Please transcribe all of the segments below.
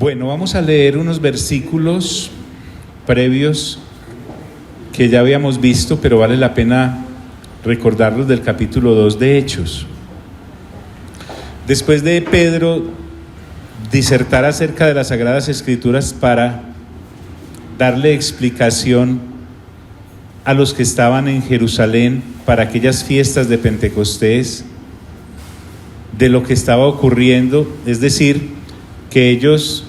Bueno, vamos a leer unos versículos previos que ya habíamos visto, pero vale la pena recordarlos, del capítulo 2 de Hechos. Después de Pedro disertar acerca de las Sagradas Escrituras para darle explicación a los que estaban en Jerusalén para aquellas fiestas de Pentecostés, de lo que estaba ocurriendo, es decir, que ellos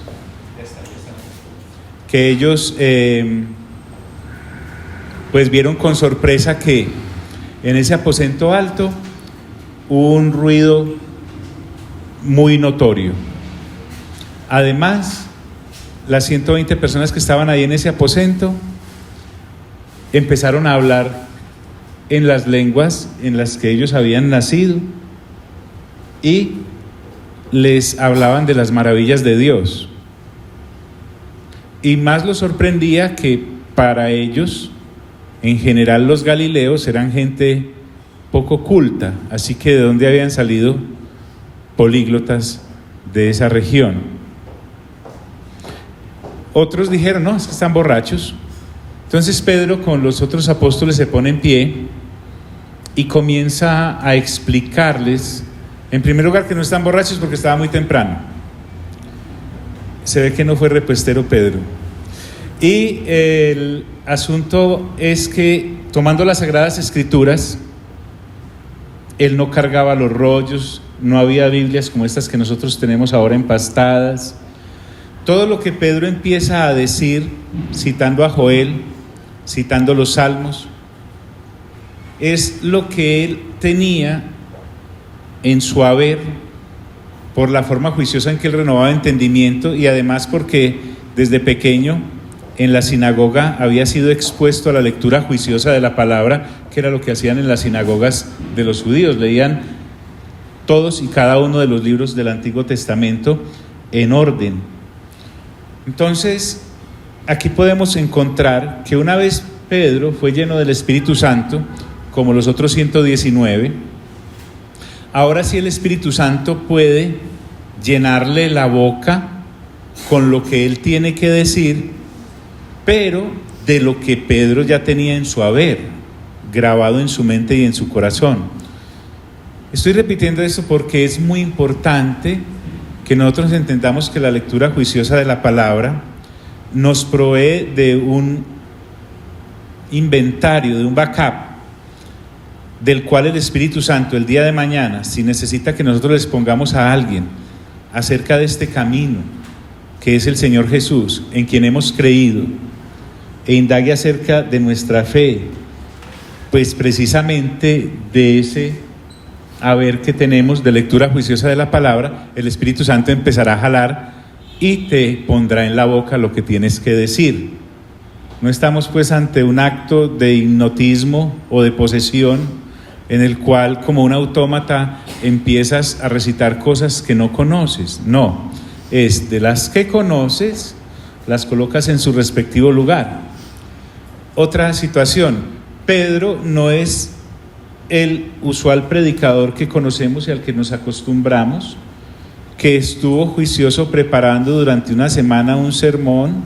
pues vieron con sorpresa que en ese aposento alto hubo un ruido muy notorio. Además, las 120 personas que estaban ahí en ese aposento empezaron a hablar en las lenguas en las que ellos habían nacido y les hablaban de las maravillas de Dios. Y más los sorprendía que para ellos, en general los galileos eran gente poco culta, así que de dónde habían salido políglotas de esa región. Otros dijeron, no, es que están borrachos. Entonces Pedro con los otros apóstoles se pone en pie y comienza a explicarles, en primer lugar, que no están borrachos porque estaba muy temprano. Se ve que no fue repuestero Pedro. Y el asunto es que, tomando las Sagradas Escrituras, él no cargaba los rollos, no había Biblias como estas que nosotros tenemos ahora empastadas. Todo lo que Pedro empieza a decir, citando a Joel, citando los Salmos, es lo que él tenía en su haber, por la forma juiciosa en que él renovaba entendimiento, y además porque desde pequeño en la sinagoga había sido expuesto a la lectura juiciosa de la palabra, que era lo que hacían en las sinagogas de los judíos. Leían todos y cada uno de los libros del Antiguo Testamento en orden. Entonces, aquí podemos encontrar que una vez Pedro fue lleno del Espíritu Santo, como los otros 119, ahora sí el Espíritu Santo puede llenarle la boca con lo que él tiene que decir, pero de lo que Pedro ya tenía en su haber, grabado en su mente y en su corazón. Estoy repitiendo esto porque es muy importante que nosotros entendamos que la lectura juiciosa de la palabra nos provee de un inventario, de un backup, del cual el Espíritu Santo el día de mañana, si necesita que nosotros les pongamos a alguien acerca de este camino que es el Señor Jesús, en quien hemos creído, e indague acerca de nuestra fe, pues precisamente de ese haber que tenemos de lectura juiciosa de la palabra, el Espíritu Santo empezará a jalar y te pondrá en la boca lo que tienes que decir. No estamos pues ante un acto de hipnotismo o de posesión en el cual, como un autómata, empiezas a recitar cosas que no conoces. No, es de las que conoces, las colocas en su respectivo lugar. Otra situación, Pedro no es el usual predicador que conocemos y al que nos acostumbramos, que estuvo juicioso preparando durante una semana un sermón,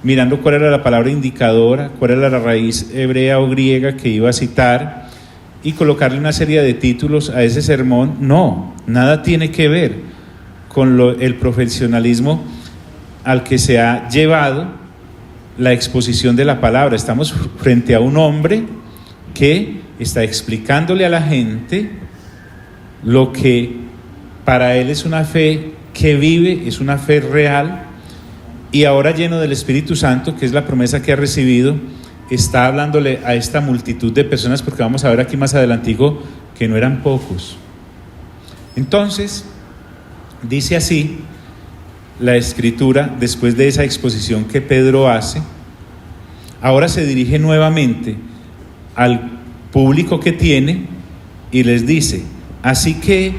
mirando cuál era la palabra indicadora, cuál era la raíz hebrea o griega que iba a citar, y colocarle una serie de títulos a ese sermón. No, nada tiene que ver con el profesionalismo al que se ha llevado la exposición de la palabra. Estamos frente a un hombre que está explicándole a la gente lo que para él es una fe que vive, es una fe real, y ahora lleno del Espíritu Santo, que es la promesa que ha recibido, está hablándole a esta multitud de personas, porque vamos a ver aquí más adelantico que no eran pocos. Entonces, dice así la Escritura, después de esa exposición que Pedro hace, ahora se dirige nuevamente al público que tiene y les dice: así que,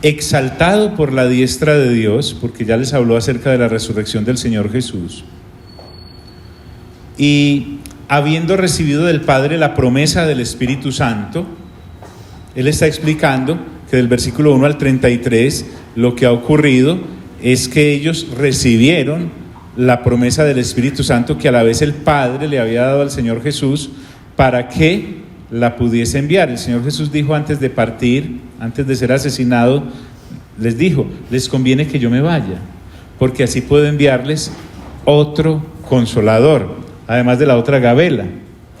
exaltado por la diestra de Dios, porque ya les habló acerca de la resurrección del Señor Jesús, y habiendo recibido del Padre la promesa del Espíritu Santo, él está explicando que del versículo 1 al 33 lo que ha ocurrido es que ellos recibieron la promesa del Espíritu Santo que a la vez el Padre le había dado al Señor Jesús para que la pudiese enviar. El Señor Jesús dijo antes de partir, antes de ser asesinado, les dijo: les conviene que yo me vaya, porque así puedo enviarles otro consolador, además de la otra gabela.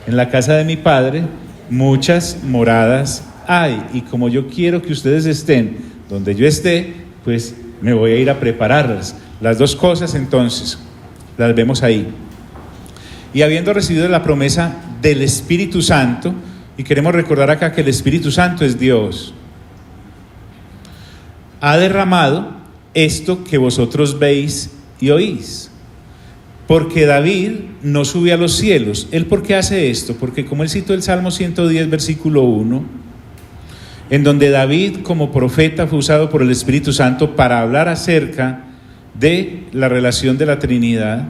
En la casa de mi Padre muchas moradas hay, y como yo quiero que ustedes estén donde yo esté, pues me voy a ir a prepararlas. Las dos cosas entonces las vemos ahí. Y habiendo recibido la promesa del Espíritu Santo, y queremos recordar acá que el Espíritu Santo es Dios, ha derramado esto que vosotros veis y oís. Porque David no sube a los cielos. ¿Él por qué hace esto? Porque como él citó el Salmo 110, versículo 1, en donde David como profeta fue usado por el Espíritu Santo para hablar acerca de la relación de la Trinidad,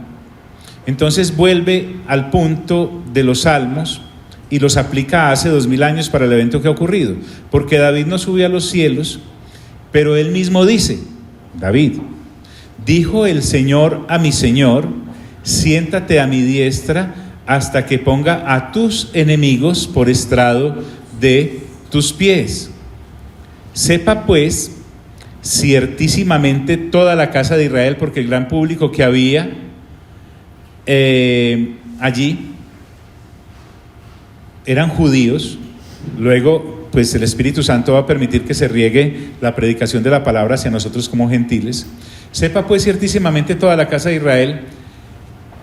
entonces vuelve al punto de los Salmos y los aplica hace 2000 años para el evento que ha ocurrido. Porque David no subió a los cielos, pero él mismo dice, David, dijo el Señor a mi Señor, siéntate a mi diestra hasta que ponga a tus enemigos por estrado de tus pies. Sepa pues ciertísimamente toda la casa de Israel, porque el gran público que había allí eran judíos. Luego pues el Espíritu Santo va a permitir que se riegue la predicación de la palabra hacia nosotros como gentiles. Sepa pues ciertísimamente toda la casa de Israel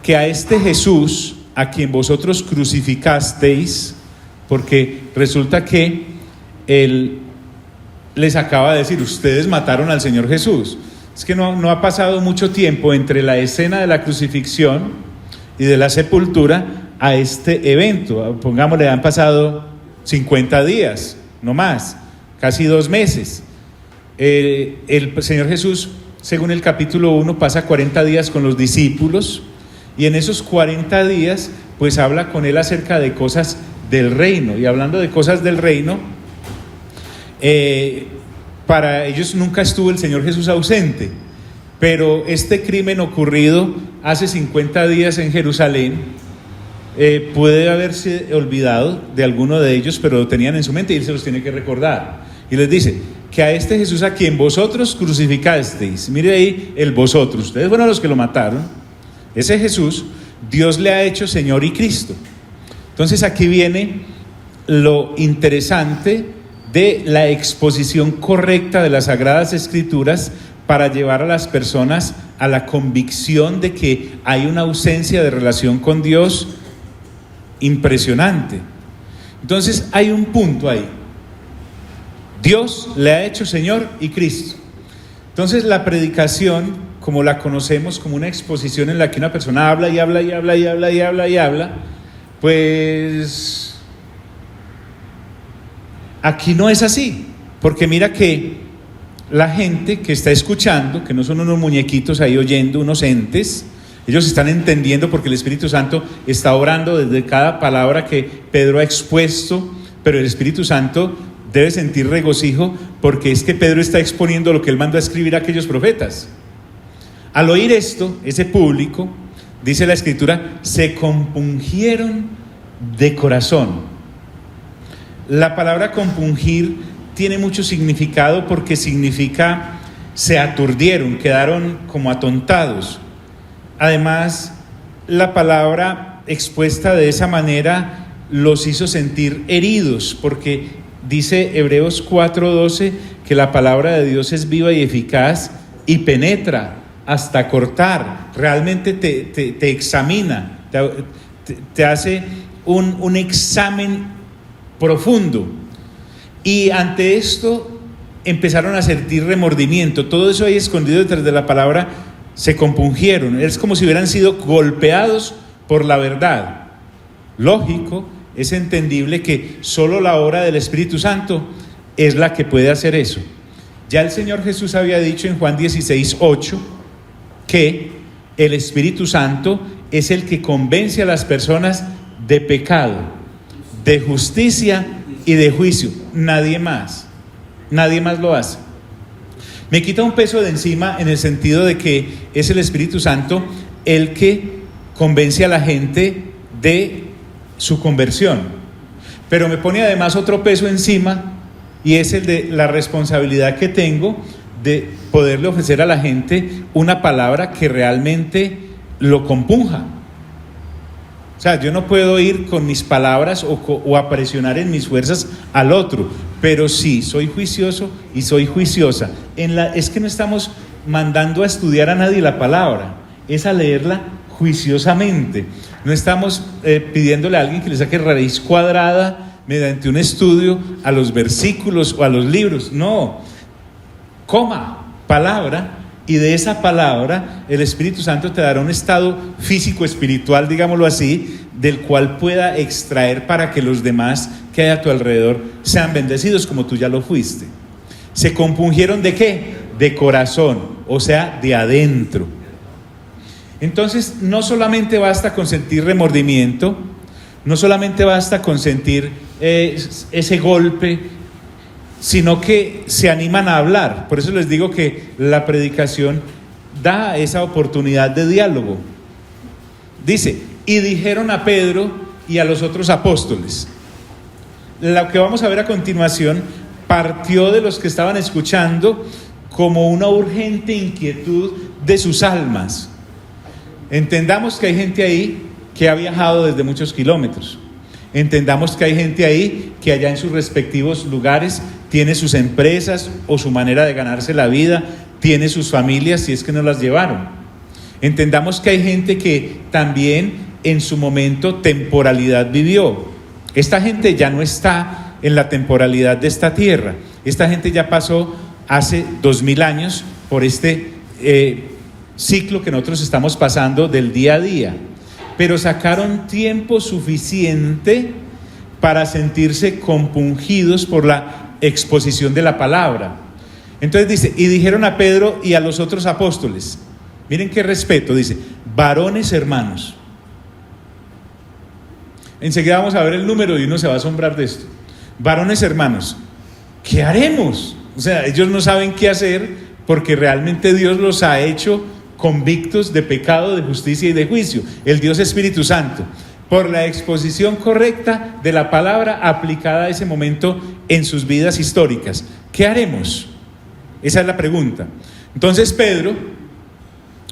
que a este Jesús, a quien vosotros crucificasteis, porque resulta que él les acaba de decir, ustedes mataron al Señor Jesús. Es que no ha pasado mucho tiempo entre la escena de la crucifixión y de la sepultura a este evento. Pongámosle, han pasado 50 días, no más, casi 2 meses. El Señor Jesús, según el capítulo 1, pasa 40 días con los discípulos, y en esos 40 días pues habla con él acerca de cosas del reino. Y hablando de cosas del reino, para ellos nunca estuvo el Señor Jesús ausente, pero este crimen ocurrido hace 50 días en Jerusalén puede haberse olvidado de alguno de ellos, pero lo tenían en su mente y él se los tiene que recordar. Y les dice que a este Jesús a quien vosotros crucificasteis, mire ahí el vosotros, ustedes fueron los que lo mataron, ese Jesús Dios le ha hecho Señor y Cristo. Entonces aquí viene lo interesante de la exposición correcta de las Sagradas Escrituras para llevar a las personas a la convicción de que hay una ausencia de relación con Dios impresionante. Entonces hay un punto ahí. Dios le ha hecho Señor y Cristo. Entonces la predicación, como la conocemos como una exposición en la que una persona habla y habla y habla y habla y habla y habla, pues aquí no es así, porque mira que la gente que está escuchando, que no son unos muñequitos ahí oyendo, unos entes, ellos están entendiendo porque el Espíritu Santo está orando desde cada palabra que Pedro ha expuesto, pero el Espíritu Santo debe sentir regocijo porque es que Pedro está exponiendo lo que él mandó a escribir a aquellos profetas. Al oír esto, ese público, dice la Escritura, se compungieron de corazón. La palabra compungir tiene mucho significado porque significa se aturdieron, quedaron como atontados. Además, la palabra expuesta de esa manera los hizo sentir heridos, porque dice Hebreos 4:12 que la palabra de Dios es viva y eficaz y penetra hasta cortar, realmente te examina, te hace un examen profundo. Y ante esto empezaron a sentir remordimiento. Todo eso ahí escondido detrás de la palabra, se compungieron. Es como si hubieran sido golpeados por la verdad. Lógico, es entendible que solo la obra del Espíritu Santo es la que puede hacer eso. Ya el Señor Jesús había dicho en Juan 16:8 que el Espíritu Santo es el que convence a las personas de pecado, de justicia y de juicio. Nadie más lo hace. Me quita un peso de encima en el sentido de que es el Espíritu Santo el que convence a la gente de su conversión. Pero me pone además otro peso encima, y es el de la responsabilidad que tengo de poderle ofrecer a la gente una palabra que realmente lo compunja. O sea, yo no puedo ir con mis palabras o a presionar en mis fuerzas al otro, pero sí soy juicioso y soy juiciosa. Es que no estamos mandando a estudiar a nadie la palabra, es a leerla juiciosamente. No estamos pidiéndole a alguien que le saque raíz cuadrada mediante un estudio a los versículos o a los libros. No, coma palabra, y de esa palabra el Espíritu Santo te dará un estado físico, espiritual, digámoslo así, del cual pueda extraer para que los demás que hay a tu alrededor sean bendecidos como tú ya lo fuiste. ¿Se compungieron de qué? De corazón, o sea, de adentro. Entonces, no solamente basta con sentir remordimiento, no solamente basta con sentir ese golpe, sino que se animan a hablar. Por eso les digo que la predicación da esa oportunidad de diálogo. Dice, y dijeron a Pedro y a los otros apóstoles. Lo que vamos a ver a continuación partió de los que estaban escuchando como una urgente inquietud de sus almas. Entendamos que hay gente ahí que ha viajado desde muchos kilómetros. Entendamos que hay gente ahí que allá en sus respectivos lugares tiene sus empresas o su manera de ganarse la vida, tiene sus familias si es que no las llevaron. Entendamos que hay gente que también en su momento temporalidad vivió. Esta gente ya no está en la temporalidad de esta tierra. Esta gente ya pasó hace 2000 años por este ciclo que nosotros estamos pasando del día a día. Pero sacaron tiempo suficiente para sentirse compungidos por la exposición de la palabra. Entonces dice, y dijeron a Pedro y a los otros apóstoles, miren qué respeto, dice, varones hermanos. Enseguida vamos a ver el número y uno se va a asombrar de esto. Varones hermanos, ¿qué haremos? O sea, ellos no saben qué hacer porque realmente Dios los ha hecho convictos de pecado, de justicia y de juicio. El Dios Espíritu Santo, por la exposición correcta de la palabra aplicada a ese momento en sus vidas históricas. ¿Qué haremos? Esa es la pregunta. Entonces Pedro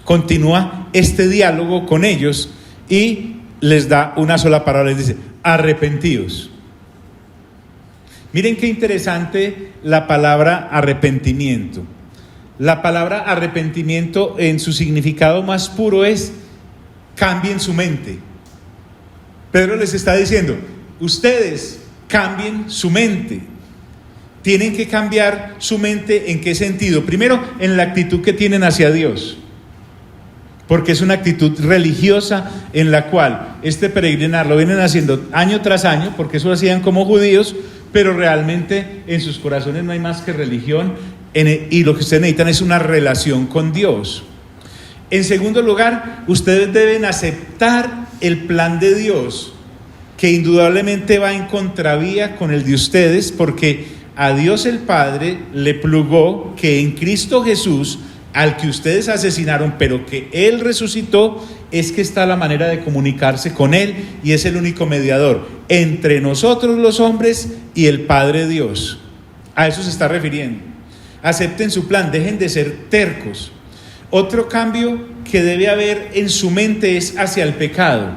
continúa este diálogo con ellos y les da una sola palabra, les dice, arrepentíos. Miren qué interesante la palabra arrepentimiento. La palabra arrepentimiento en su significado más puro es cambien su mente. Pedro les está diciendo, ustedes cambien su mente. Tienen que cambiar su mente. ¿En qué sentido? Primero, en la actitud que tienen hacia Dios, porque es una actitud religiosa en la cual este peregrinar lo vienen haciendo año tras año, porque eso lo hacían como judíos, pero realmente en sus corazones no hay más que religión, y lo que ustedes necesitan es una relación con Dios. En segundo lugar, ustedes deben aceptar el plan de Dios, que indudablemente va en contravía con el de ustedes, porque a Dios el Padre le plugó que en Cristo Jesús, al que ustedes asesinaron, pero que Él resucitó, es que está la manera de comunicarse con Él, y es el único mediador entre nosotros los hombres y el Padre Dios. A eso se está refiriendo. Acepten su plan, dejen de ser tercos. Otro cambio que debe haber en su mente es hacia el pecado.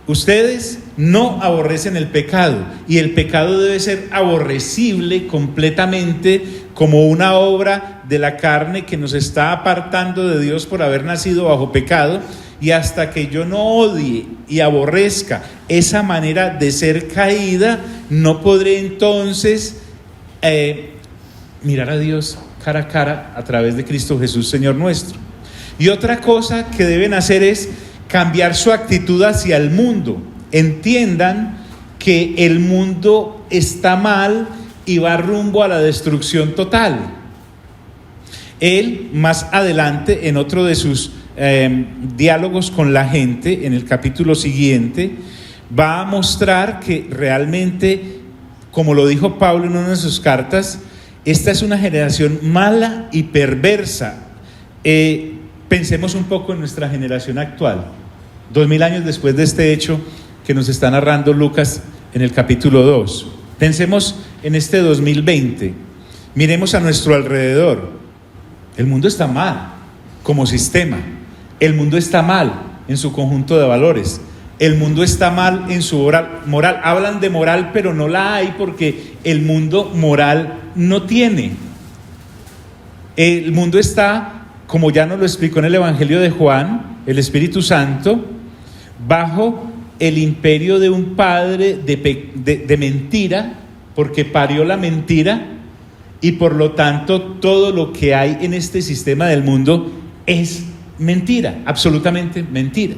Ustedes no aborrecen el pecado, y el pecado debe ser aborrecible completamente como una obra de la carne que nos está apartando de Dios por haber nacido bajo pecado, y hasta que yo no odie y aborrezca esa manera de ser caída, no podré entonces mirar a Dios cara a cara a través de Cristo Jesús, Señor nuestro. Y otra cosa que deben hacer es cambiar su actitud hacia el mundo. Entiendan que el mundo está mal y va rumbo a la destrucción total. Él, más adelante, en otro de sus diálogos con la gente, en el capítulo siguiente, va a mostrar que realmente, como lo dijo Pablo en una de sus cartas, esta es una generación mala y perversa. Pensemos un poco en nuestra generación actual, 2000 años después de este hecho que nos está narrando Lucas en el capítulo 2. Pensemos en este 2020, miremos a nuestro alrededor. El mundo está mal como sistema, el mundo está mal en su conjunto de valores, el mundo está mal en su moral. Hablan de moral, pero no la hay porque el mundo moral no tiene. El mundo está, como ya nos lo explicó en el Evangelio de Juan, el Espíritu Santo, bajo el imperio de un padre de mentira, porque parió la mentira, y por lo tanto todo lo que hay en este sistema del mundo es mentira, absolutamente mentira.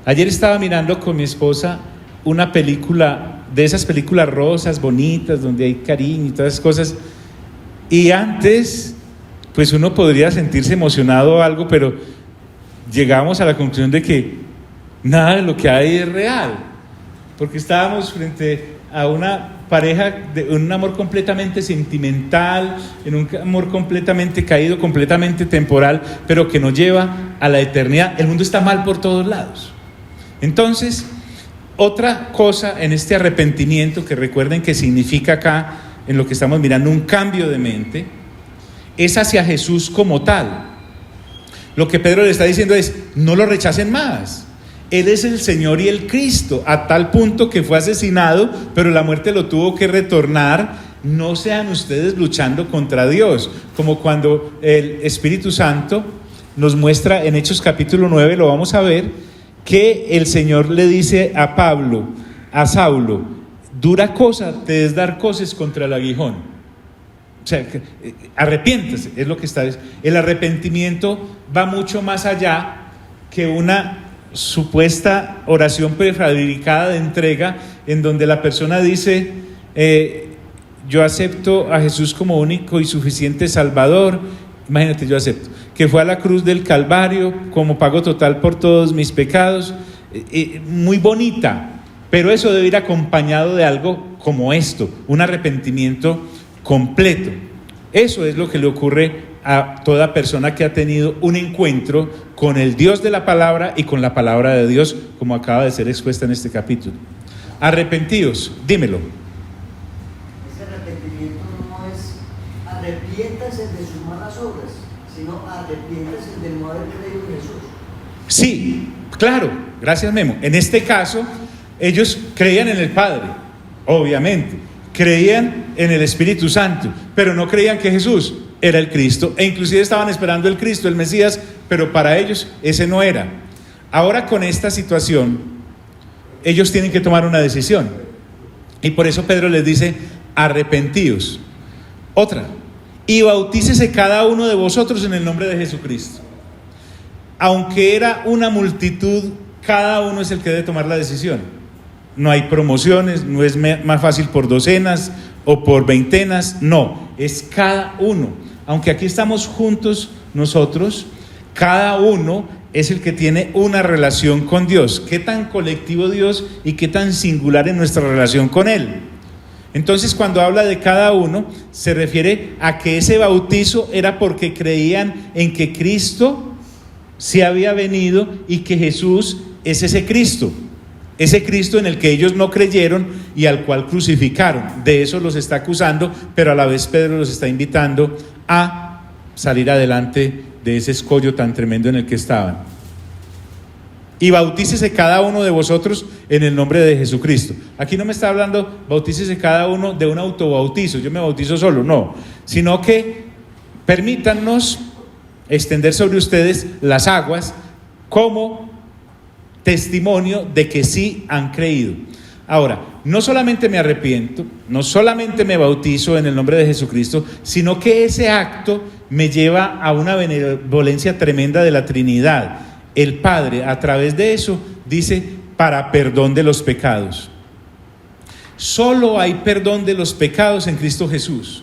Ayer estaba mirando con mi esposa una película, de esas películas rosas, bonitas, donde hay cariño y todas esas cosas, y antes pues uno podría sentirse emocionado o algo, pero llegamos a la conclusión de que nada de lo que hay es real, porque estábamos frente a una pareja de un amor completamente sentimental, en un amor completamente caído, completamente temporal, pero que nos lleva a la eternidad. El mundo está mal por todos lados. Entonces, otra cosa en este arrepentimiento, que recuerden que significa acá, en lo que estamos mirando, un cambio de mente, es hacia Jesús como tal. Lo que Pedro le está diciendo es: no lo rechacen más. Él es el Señor y el Cristo, a tal punto que fue asesinado, pero la muerte lo tuvo que retornar. No sean ustedes luchando contra Dios, como cuando el Espíritu Santo nos muestra en Hechos capítulo 9, lo vamos a ver, que el Señor le dice a Pablo, a Saulo: dura cosa te es dar coces contra el aguijón. O sea, arrepiéntase, es lo que está diciendo. El arrepentimiento va mucho más allá que una supuesta oración prefabricada de entrega, en donde la persona dice: yo acepto a Jesús como único y suficiente Salvador. Imagínate, yo acepto que fue a la cruz del Calvario como pago total por todos mis pecados. Muy bonita, pero eso debe ir acompañado de algo como esto, un arrepentimiento completo. Eso es lo que le ocurre a toda persona que ha tenido un encuentro con el Dios de la palabra y con la palabra de Dios, como acaba de ser expuesta en este capítulo. Arrepentidos, dímelo. Ese arrepentimiento no es arrepiéntase de sus malas obras, sino arrepiéntase de no haber creído en Jesús. Sí, claro, gracias Memo. En este caso, ellos creían en el Padre, obviamente, creían en el Espíritu Santo, pero no creían que Jesús era el Cristo, e inclusive estaban esperando el Cristo, el Mesías, pero para ellos ese no era. Ahora, con esta situación, ellos tienen que tomar una decisión, y por eso Pedro les dice: arrepentíos. Otra: y bautícese cada uno de vosotros en el nombre de Jesucristo. Aunque era una multitud, cada uno es el que debe tomar la decisión. No hay promociones, no es más fácil por docenas o por veintenas, no, es cada uno. Aunque aquí estamos juntos nosotros, cada uno es el que tiene una relación con Dios. ¿Qué tan colectivo Dios y qué tan singular es nuestra relación con Él? Entonces, cuando habla de cada uno, se refiere a que ese bautizo era porque creían en que Cristo sí había venido y que Jesús es ese Cristo en el que ellos no creyeron y al cual crucificaron. De eso los está acusando, pero a la vez Pedro los está invitando a salir adelante de ese escollo tan tremendo en el que estaban. Y bautícese cada uno de vosotros en el nombre de Jesucristo. Aquí no me está hablando bautícese cada uno de un autobautizo, yo me bautizo solo, no, sino que permítannos extender sobre ustedes las aguas como testimonio de que sí han creído. Ahora, no solamente me arrepiento, no solamente me bautizo en el nombre de Jesucristo, sino que ese acto me lleva a una benevolencia tremenda de la Trinidad. El Padre, a través de eso, dice: para perdón de los pecados. Solo hay perdón de los pecados en Cristo Jesús.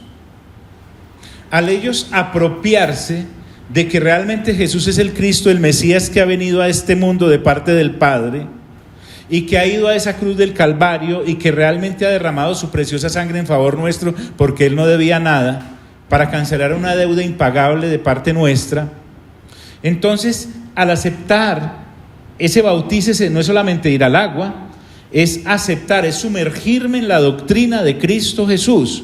Al ellos apropiarse de que realmente Jesús es el Cristo, el Mesías que ha venido a este mundo de parte del Padre, y que ha ido a esa cruz del Calvario y que realmente ha derramado su preciosa sangre en favor nuestro porque Él no debía nada, para cancelar una deuda impagable de parte nuestra. Entonces, al aceptar ese bautícese, no es solamente ir al agua, es aceptar, es sumergirme en la doctrina de Cristo Jesús,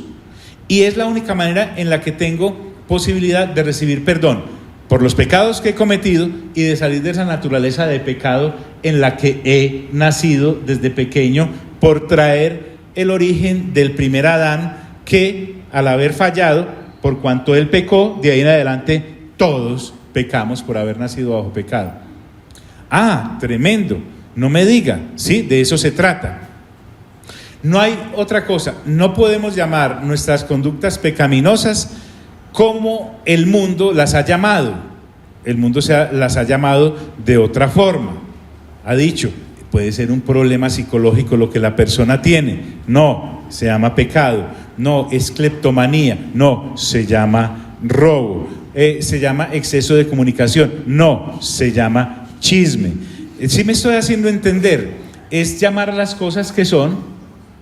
y es la única manera en la que tengo posibilidad de recibir perdón por los pecados que he cometido y de salir de esa naturaleza de pecado en la que he nacido desde pequeño, por traer el origen del primer Adán, que al haber fallado, por cuanto él pecó, de ahí en adelante todos pecamos por haber nacido bajo pecado. Ah, tremendo, no me diga, sí, de eso se trata. No hay otra cosa, no podemos llamar nuestras conductas pecaminosas como el mundo las ha llamado. El mundo las ha llamado de otra forma. Ha dicho, puede ser un problema psicológico lo que la persona tiene. No, se llama pecado. No, es cleptomanía. No, se llama robo. Se llama exceso de comunicación. No, se llama chisme. Si me estoy haciendo entender, es llamar las cosas que son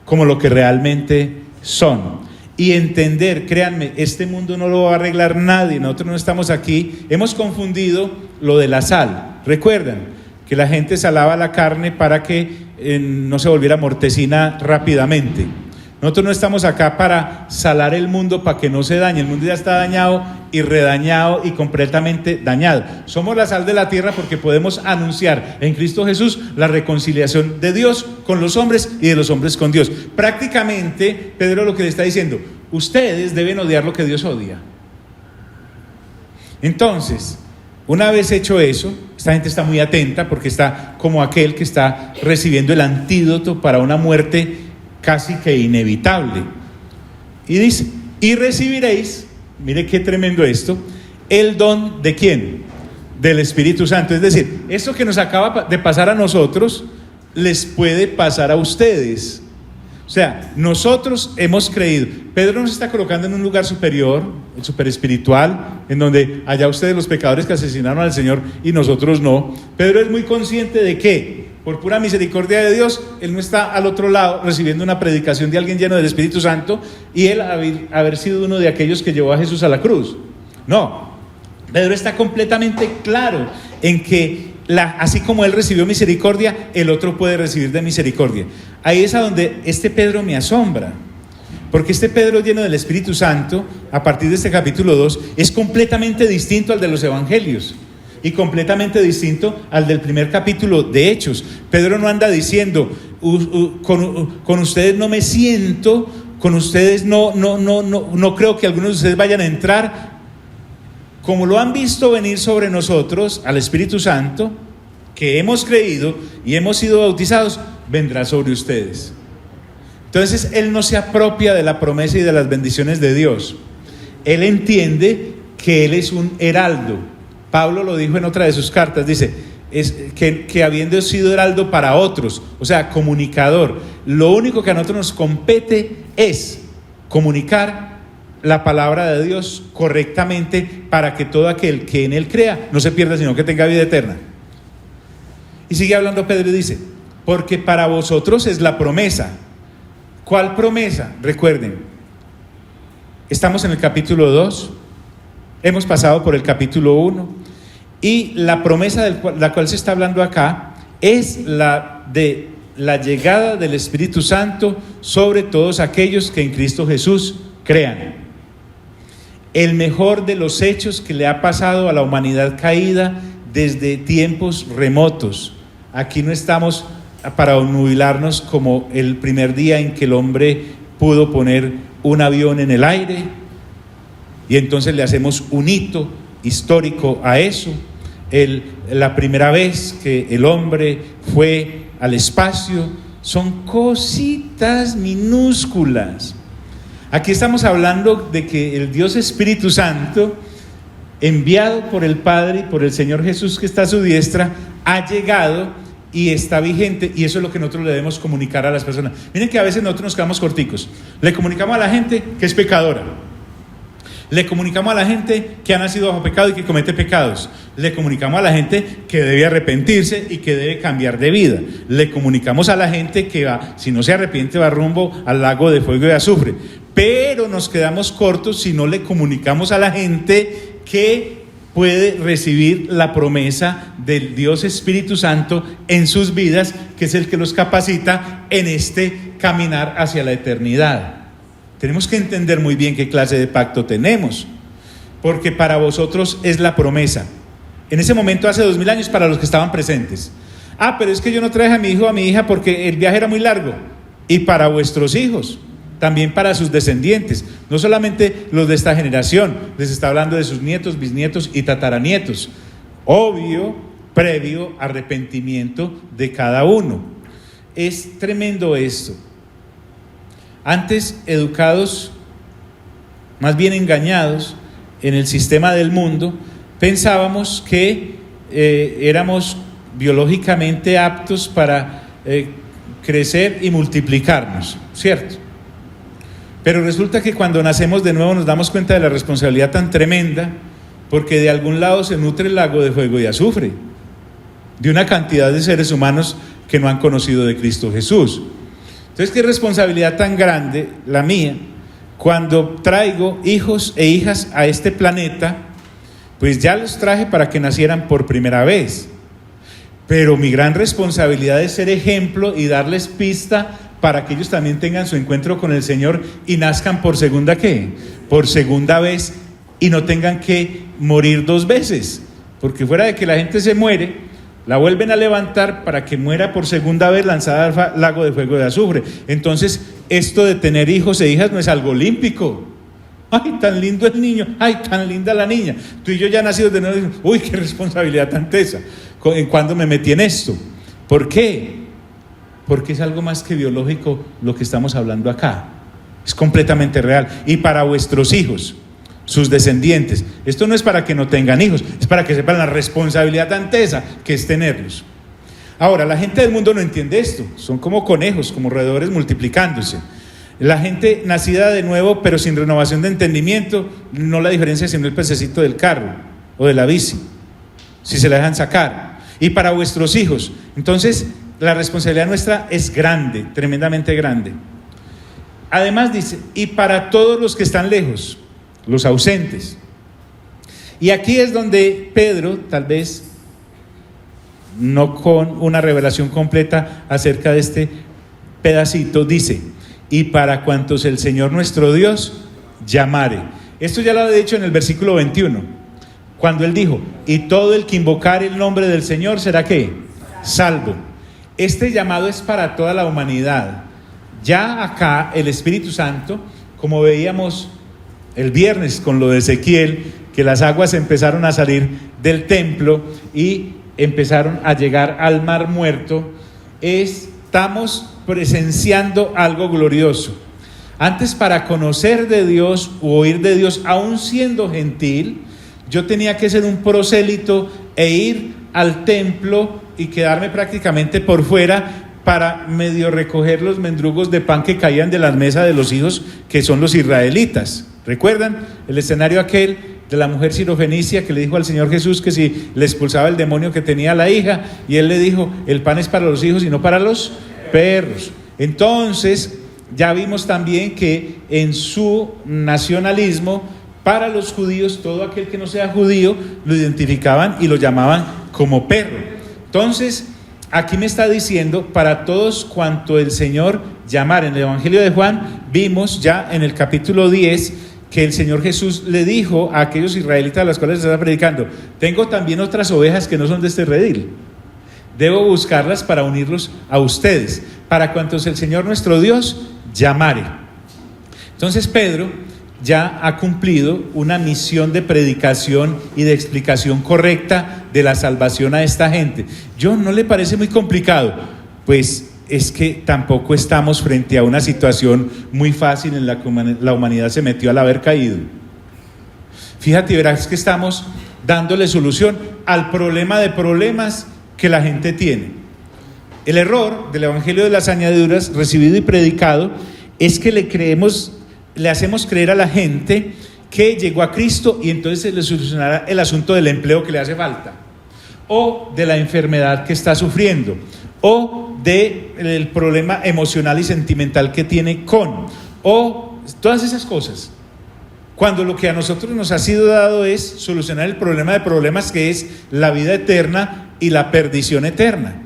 como lo que realmente son. Y entender, créanme, este mundo no lo va a arreglar nadie. Nosotros no estamos aquí. Hemos confundido lo de la sal. ¿Recuerdan? Que la gente salaba la carne para que no se volviera mortecina rápidamente. Nosotros no estamos acá para salar el mundo para que no se dañe. El mundo ya está dañado y redañado y completamente dañado. Somos la sal de la tierra porque podemos anunciar en Cristo Jesús la reconciliación de Dios con los hombres y de los hombres con Dios. Prácticamente, Pedro lo que le está diciendo, ustedes deben odiar lo que Dios odia. Entonces, una vez hecho eso, esta gente está muy atenta porque está como aquel que está recibiendo el antídoto para una muerte casi que inevitable. Y dice, y recibiréis, mire qué tremendo esto, el don ¿de quién? Del Espíritu Santo. Es decir, esto que nos acaba de pasar a nosotros, les puede pasar a ustedes. O sea, nosotros hemos creído. Pedro nos está colocando en un lugar superior, super espiritual, en donde allá ustedes los pecadores que asesinaron al Señor y nosotros no. Pedro es muy consciente de que por pura misericordia de Dios, él no está al otro lado recibiendo una predicación de alguien lleno del Espíritu Santo y él haber sido uno de aquellos que llevó a Jesús a la cruz. No, Pedro está completamente claro en que así como él recibió misericordia, el otro puede recibir de misericordia. Ahí es a donde este Pedro me asombra, porque este Pedro lleno del Espíritu Santo, a partir de este capítulo 2, es completamente distinto al de los evangelios y completamente distinto al del primer capítulo de Hechos. Pedro no anda diciendo, con ustedes no me siento, con ustedes no creo que algunos de ustedes vayan a entrar. Como lo han visto venir sobre nosotros, al Espíritu Santo, que hemos creído y hemos sido bautizados, vendrá sobre ustedes. Entonces, él no se apropia de la promesa y de las bendiciones de Dios. Él entiende que él es un heraldo. Pablo lo dijo en otra de sus cartas, dice, que habiendo sido heraldo para otros, o sea, comunicador, lo único que a nosotros nos compete es comunicar la palabra de Dios correctamente para que todo aquel que en él crea no se pierda, sino que tenga vida eterna. Y sigue hablando Pedro y dice, porque para vosotros es la promesa. ¿Cuál promesa? Recuerden, estamos en el capítulo 2, hemos pasado por el capítulo 1 y la promesa de la cual se está hablando acá es la de la llegada del Espíritu Santo sobre todos aquellos que en Cristo Jesús crean. El mejor de los hechos que le ha pasado a la humanidad caída desde tiempos remotos. Aquí no estamos para obnubilarnos como el primer día en que el hombre pudo poner un avión en el aire y entonces le hacemos un hito histórico a eso. La primera vez que el hombre fue al espacio, son cositas minúsculas. Aquí estamos hablando de que el Dios Espíritu Santo, enviado por el Padre y por el Señor Jesús que está a su diestra, ha llegado y está vigente, y eso es lo que nosotros le debemos comunicar a las personas. Miren que a veces nosotros nos quedamos corticos. Le comunicamos a la gente que es pecadora. Le comunicamos a la gente que ha nacido bajo pecado y que comete pecados. Le comunicamos a la gente que debe arrepentirse y que debe cambiar de vida. Le comunicamos a la gente que si no se arrepiente, va rumbo al lago de fuego y azufre. Pero nos quedamos cortos si no le comunicamos a la gente que puede recibir la promesa del Dios Espíritu Santo en sus vidas, que es el que los capacita en este caminar hacia la eternidad. Tenemos que entender muy bien qué clase de pacto tenemos, porque para vosotros es la promesa. En ese momento, hace 2000 años, para los que estaban presentes. Pero es que yo no traje a mi hijo o a mi hija porque el viaje era muy largo. Y para vuestros hijos, también para sus descendientes, no solamente los de esta generación, les está hablando de sus nietos, bisnietos y tataranietos. Obvio, previo arrepentimiento de cada uno. Es tremendo esto. Antes educados, más bien engañados en el sistema del mundo, pensábamos que éramos biológicamente aptos para crecer y multiplicarnos, ¿cierto? Pero resulta que cuando nacemos de nuevo nos damos cuenta de la responsabilidad tan tremenda, porque de algún lado se nutre el lago de fuego y azufre, de una cantidad de seres humanos que no han conocido de Cristo Jesús. Entonces, qué responsabilidad tan grande la mía cuando traigo hijos e hijas a este planeta. Pues ya los traje para que nacieran por primera vez, pero mi gran responsabilidad es ser ejemplo y darles pista para que ellos también tengan su encuentro con el Señor y nazcan por segunda vez, y no tengan que morir 2 veces, porque fuera de que la gente se muere, la vuelven a levantar para que muera por segunda vez lanzada al lago de fuego de azufre. Entonces, esto de tener hijos e hijas no es algo olímpico. Ay, tan lindo el niño, ay, tan linda la niña. Tú y yo ya nacidos de nuevo, uy, qué responsabilidad tan tesa. ¿En cuándo me metí en esto? ¿Por qué? Porque es algo más que biológico lo que estamos hablando acá. Es completamente real. Y para vuestros hijos, sus descendientes. Esto no es para que no tengan hijos, es para que sepan la responsabilidad tan tesa que es tenerlos. Ahora, la gente del mundo no entiende esto. Son como conejos, como roedores multiplicándose. La gente nacida de nuevo, pero sin renovación de entendimiento, no la diferencia sino el pececito del carro o de la bici, si se la dejan sacar. Y para vuestros hijos. Entonces, la responsabilidad nuestra es grande, tremendamente grande. Además dice, y para todos los que están lejos, los ausentes. Y aquí es donde Pedro, tal vez no con una revelación completa acerca de este pedacito, dice, y para cuantos el Señor nuestro Dios llamare. Esto ya lo había dicho en el versículo 21, cuando él dijo, y todo el que invocare el nombre del Señor será ¿qué? Salvo. Este llamado es para toda la humanidad. Ya acá el Espíritu Santo, como veíamos el viernes con lo de Ezequiel, que las aguas empezaron a salir del templo y empezaron a llegar al mar muerto, estamos presenciando algo glorioso. Antes, para conocer de Dios o oír de Dios, aún siendo gentil, yo tenía que ser un prosélito e ir al templo y quedarme prácticamente por fuera para medio recoger los mendrugos de pan que caían de las mesas de los hijos, que son los israelitas. ¿Recuerdan el escenario aquel de la mujer sirofenicia que le dijo al Señor Jesús que si le expulsaba el demonio que tenía la hija, y él le dijo, el pan es para los hijos y no para los perros? Entonces ya vimos también que en su nacionalismo, para los judíos, todo aquel que no sea judío lo identificaban y lo llamaban como perro. Entonces aquí me está diciendo, para todos cuanto el Señor llamar. En el Evangelio de Juan vimos ya en el capítulo 10 que el Señor Jesús le dijo a aquellos israelitas a los cuales se está predicando, tengo también otras ovejas que no son de este redil, debo buscarlas para unirlos a ustedes, para cuantos el Señor nuestro Dios llamare. Entonces Pedro ya ha cumplido una misión de predicación y de explicación correcta de la salvación a esta gente. ¿Yo no le parece muy complicado? Pues es que tampoco estamos frente a una situación muy fácil en la que la humanidad se metió al haber caído. Fíjate, verás que estamos dándole solución al problema de problemas que la gente tiene. El error del Evangelio de las Añadiduras recibido y predicado es que le hacemos creer a la gente que llegó a Cristo y entonces se le solucionará el asunto del empleo que le hace falta, o de la enfermedad que está sufriendo, o del problema emocional y sentimental que tiene o todas esas cosas. Cuando lo que a nosotros nos ha sido dado es solucionar el problema de problemas, que es la vida eterna y la perdición eterna.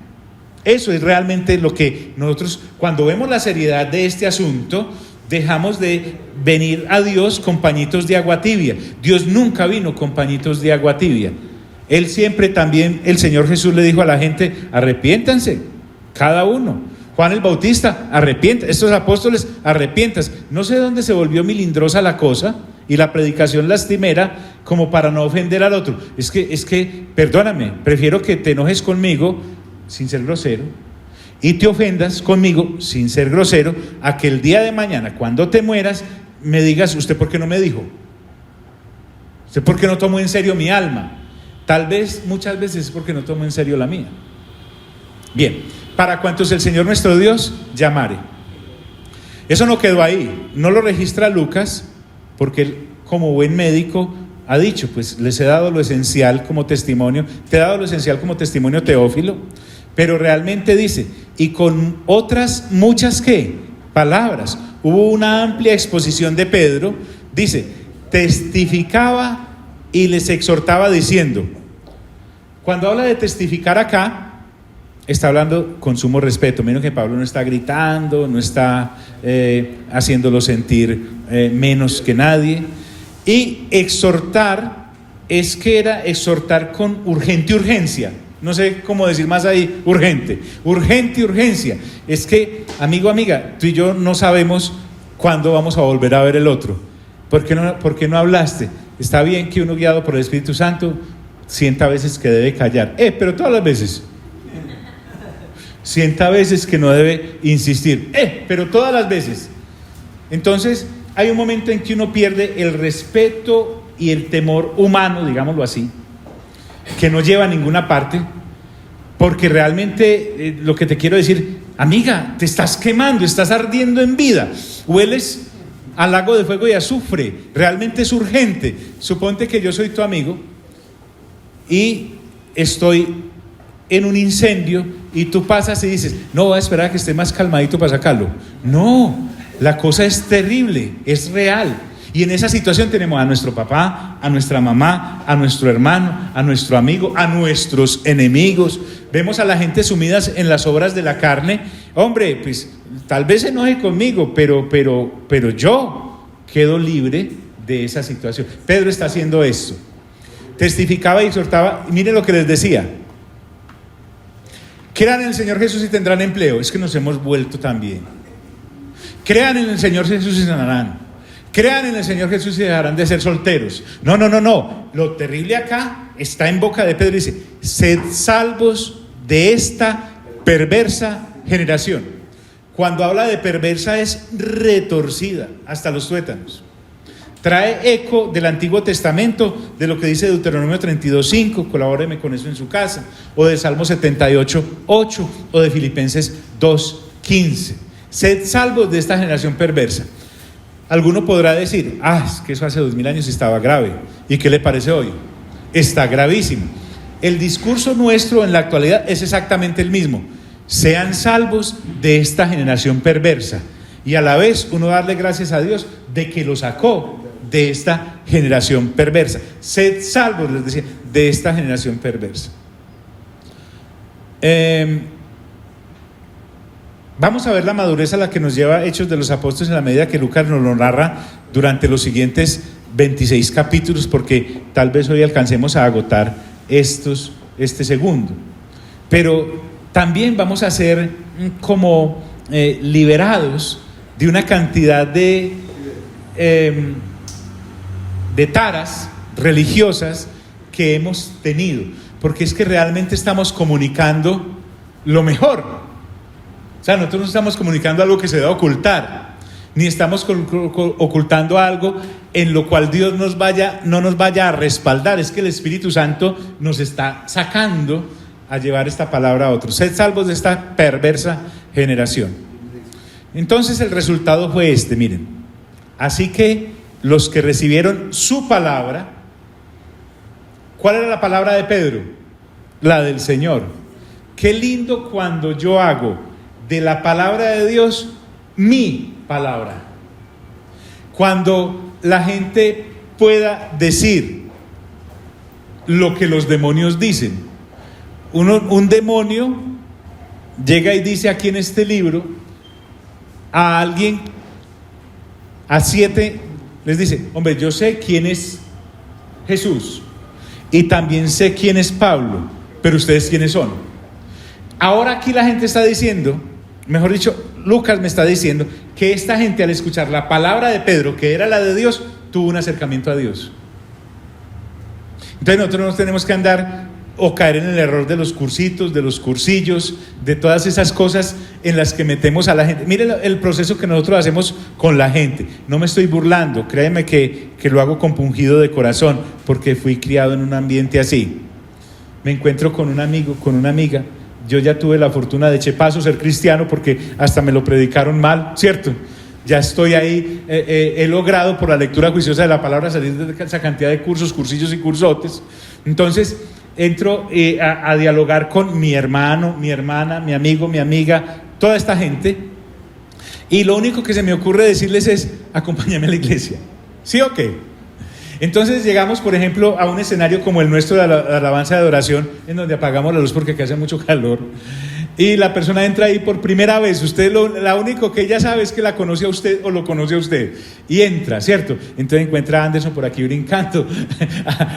Eso es realmente lo que nosotros, cuando vemos la seriedad de este asunto, dejamos de venir a Dios con pañitos de agua tibia. Dios nunca vino con pañitos de agua tibia. Él siempre también, el Señor Jesús le dijo a la gente: arrepiéntanse, cada uno. Juan el Bautista: arrepiéntanse. Estos apóstoles: arrepiéntanse. No sé dónde se volvió milindrosa la cosa y la predicación lastimera, como para no ofender al otro. Es que, perdóname, prefiero que te enojes conmigo sin ser grosero y te ofendas conmigo sin ser grosero, a que el día de mañana, cuando te mueras, me digas: ¿usted por qué no me dijo? ¿Usted por qué no tomó en serio mi alma? Tal vez, muchas veces es porque no tomó en serio la mía. Bien, para cuantos el Señor nuestro Dios llamare. Eso no quedó ahí, no lo registra Lucas, porque él, como buen médico, ha dicho: pues les he dado lo esencial como testimonio, te he dado lo esencial como testimonio, Teófilo. Pero realmente dice: y con otras muchas palabras. Hubo una amplia exposición de Pedro. Dice: testificaba y les exhortaba diciendo. Cuando habla de testificar acá, está hablando con sumo respeto. Menos que Pablo no está gritando, no está haciéndolo sentir menos que nadie. Y exhortar era exhortar con urgente urgencia. No sé cómo decir más ahí, urgente urgencia. Es que, amigo, amiga, tú y yo no sabemos cuándo vamos a volver a ver el otro. ¿Por qué no hablaste? Está bien que uno, guiado por el Espíritu Santo, sienta veces que debe callar, pero todas las veces. Sienta veces que no debe insistir, pero todas las veces. Entonces, hay un momento en que uno pierde el respeto y el temor humano, digámoslo así, que no lleva a ninguna parte, porque realmente lo que te quiero decir: amiga, te estás quemando, estás ardiendo en vida, hueles al lago de fuego y azufre, realmente es urgente. Suponte que yo soy tu amigo y estoy en un incendio y tú pasas y dices: no, voy a esperar a que esté más calmadito para sacarlo. No, la cosa es terrible, es real. Y en esa situación tenemos a nuestro papá, a nuestra mamá, a nuestro hermano, a nuestro amigo, a nuestros enemigos. Vemos a la gente sumidas en las obras de la carne. Hombre, pues tal vez se enoje conmigo, pero yo quedo libre de esa situación. Pedro está haciendo esto. Testificaba y exhortaba. Y miren lo que les decía: crean en el Señor Jesús y tendrán empleo. Es que nos hemos vuelto también. Crean en el Señor Jesús y sanarán. Crean en el Señor Jesús y dejarán de ser solteros. No. Lo terrible acá está en boca de Pedro. Dice: sed salvos de esta perversa generación. Cuando habla de perversa, es retorcida hasta los tuétanos. Trae eco del Antiguo Testamento, de lo que dice Deuteronomio 32:5, colabóreme con eso en su casa, o de Salmo 78:8, o de Filipenses 2:15. Sed salvos de esta generación perversa. Alguno podrá decir: es que eso hace 2000 años estaba grave. ¿Y qué le parece hoy? Está gravísimo. El discurso nuestro en la actualidad es exactamente el mismo: sean salvos de esta generación perversa. Y a la vez uno darle gracias a Dios de que lo sacó de esta generación perversa. Sed salvos, les decía, de esta generación perversa. Vamos a ver la madurez a la que nos lleva Hechos de los Apóstoles en la medida que Lucas nos lo narra durante los siguientes 26 capítulos, porque tal vez hoy alcancemos a agotar este segundo. Pero también vamos a ser como liberados de una cantidad de taras religiosas que hemos tenido, porque es que realmente estamos comunicando lo mejor. O sea, nosotros no estamos comunicando algo que se debe ocultar, ni estamos ocultando algo en lo cual Dios no nos vaya a respaldar. Es que el Espíritu Santo nos está sacando a llevar esta palabra a otros. Sed salvos de esta perversa generación. Entonces el resultado fue miren: así que los que recibieron su palabra. ¿Cuál era la palabra de Pedro? La del Señor. Qué lindo cuando yo hago de la palabra de Dios mi palabra. Cuando la gente pueda decir lo que los demonios dicen. Un demonio llega y dice aquí en este libro a alguien, a 7, les dice: hombre, yo sé quién es Jesús y también sé quién es Pablo, pero ustedes quiénes son. Ahora aquí la gente está diciendo, mejor dicho, Lucas me está diciendo que esta gente, al escuchar la palabra de Pedro, que era la de Dios, tuvo un acercamiento a Dios. Entonces nosotros no tenemos que andar o caer en el error de los cursitos, de los cursillos, de todas esas cosas en las que metemos a la gente. Miren el proceso que nosotros hacemos con la gente. No me estoy burlando, créeme que lo hago compungido de corazón, porque fui criado en un ambiente así. Me encuentro con un amigo, con una amiga. Yo ya tuve la fortuna de chepazo ser cristiano, porque hasta me lo predicaron mal, ¿cierto? Ya estoy ahí, he logrado por la lectura juiciosa de la palabra salir de esa cantidad de cursos, cursillos y cursotes. Entonces entro a dialogar con mi hermano, mi hermana, mi amigo, mi amiga, toda esta gente, y lo único que se me ocurre decirles es: acompáñame a la iglesia. ¿Sí o qué? Entonces llegamos, por ejemplo, a un escenario como el nuestro de la alabanza de adoración, en donde apagamos la luz porque aquí hace mucho calor, y la persona entra ahí por primera vez. Usted la único que ella sabe es que la conoce a usted o lo conoce a usted, y entra, ¿cierto? Entonces encuentra a Anderson por aquí brincando,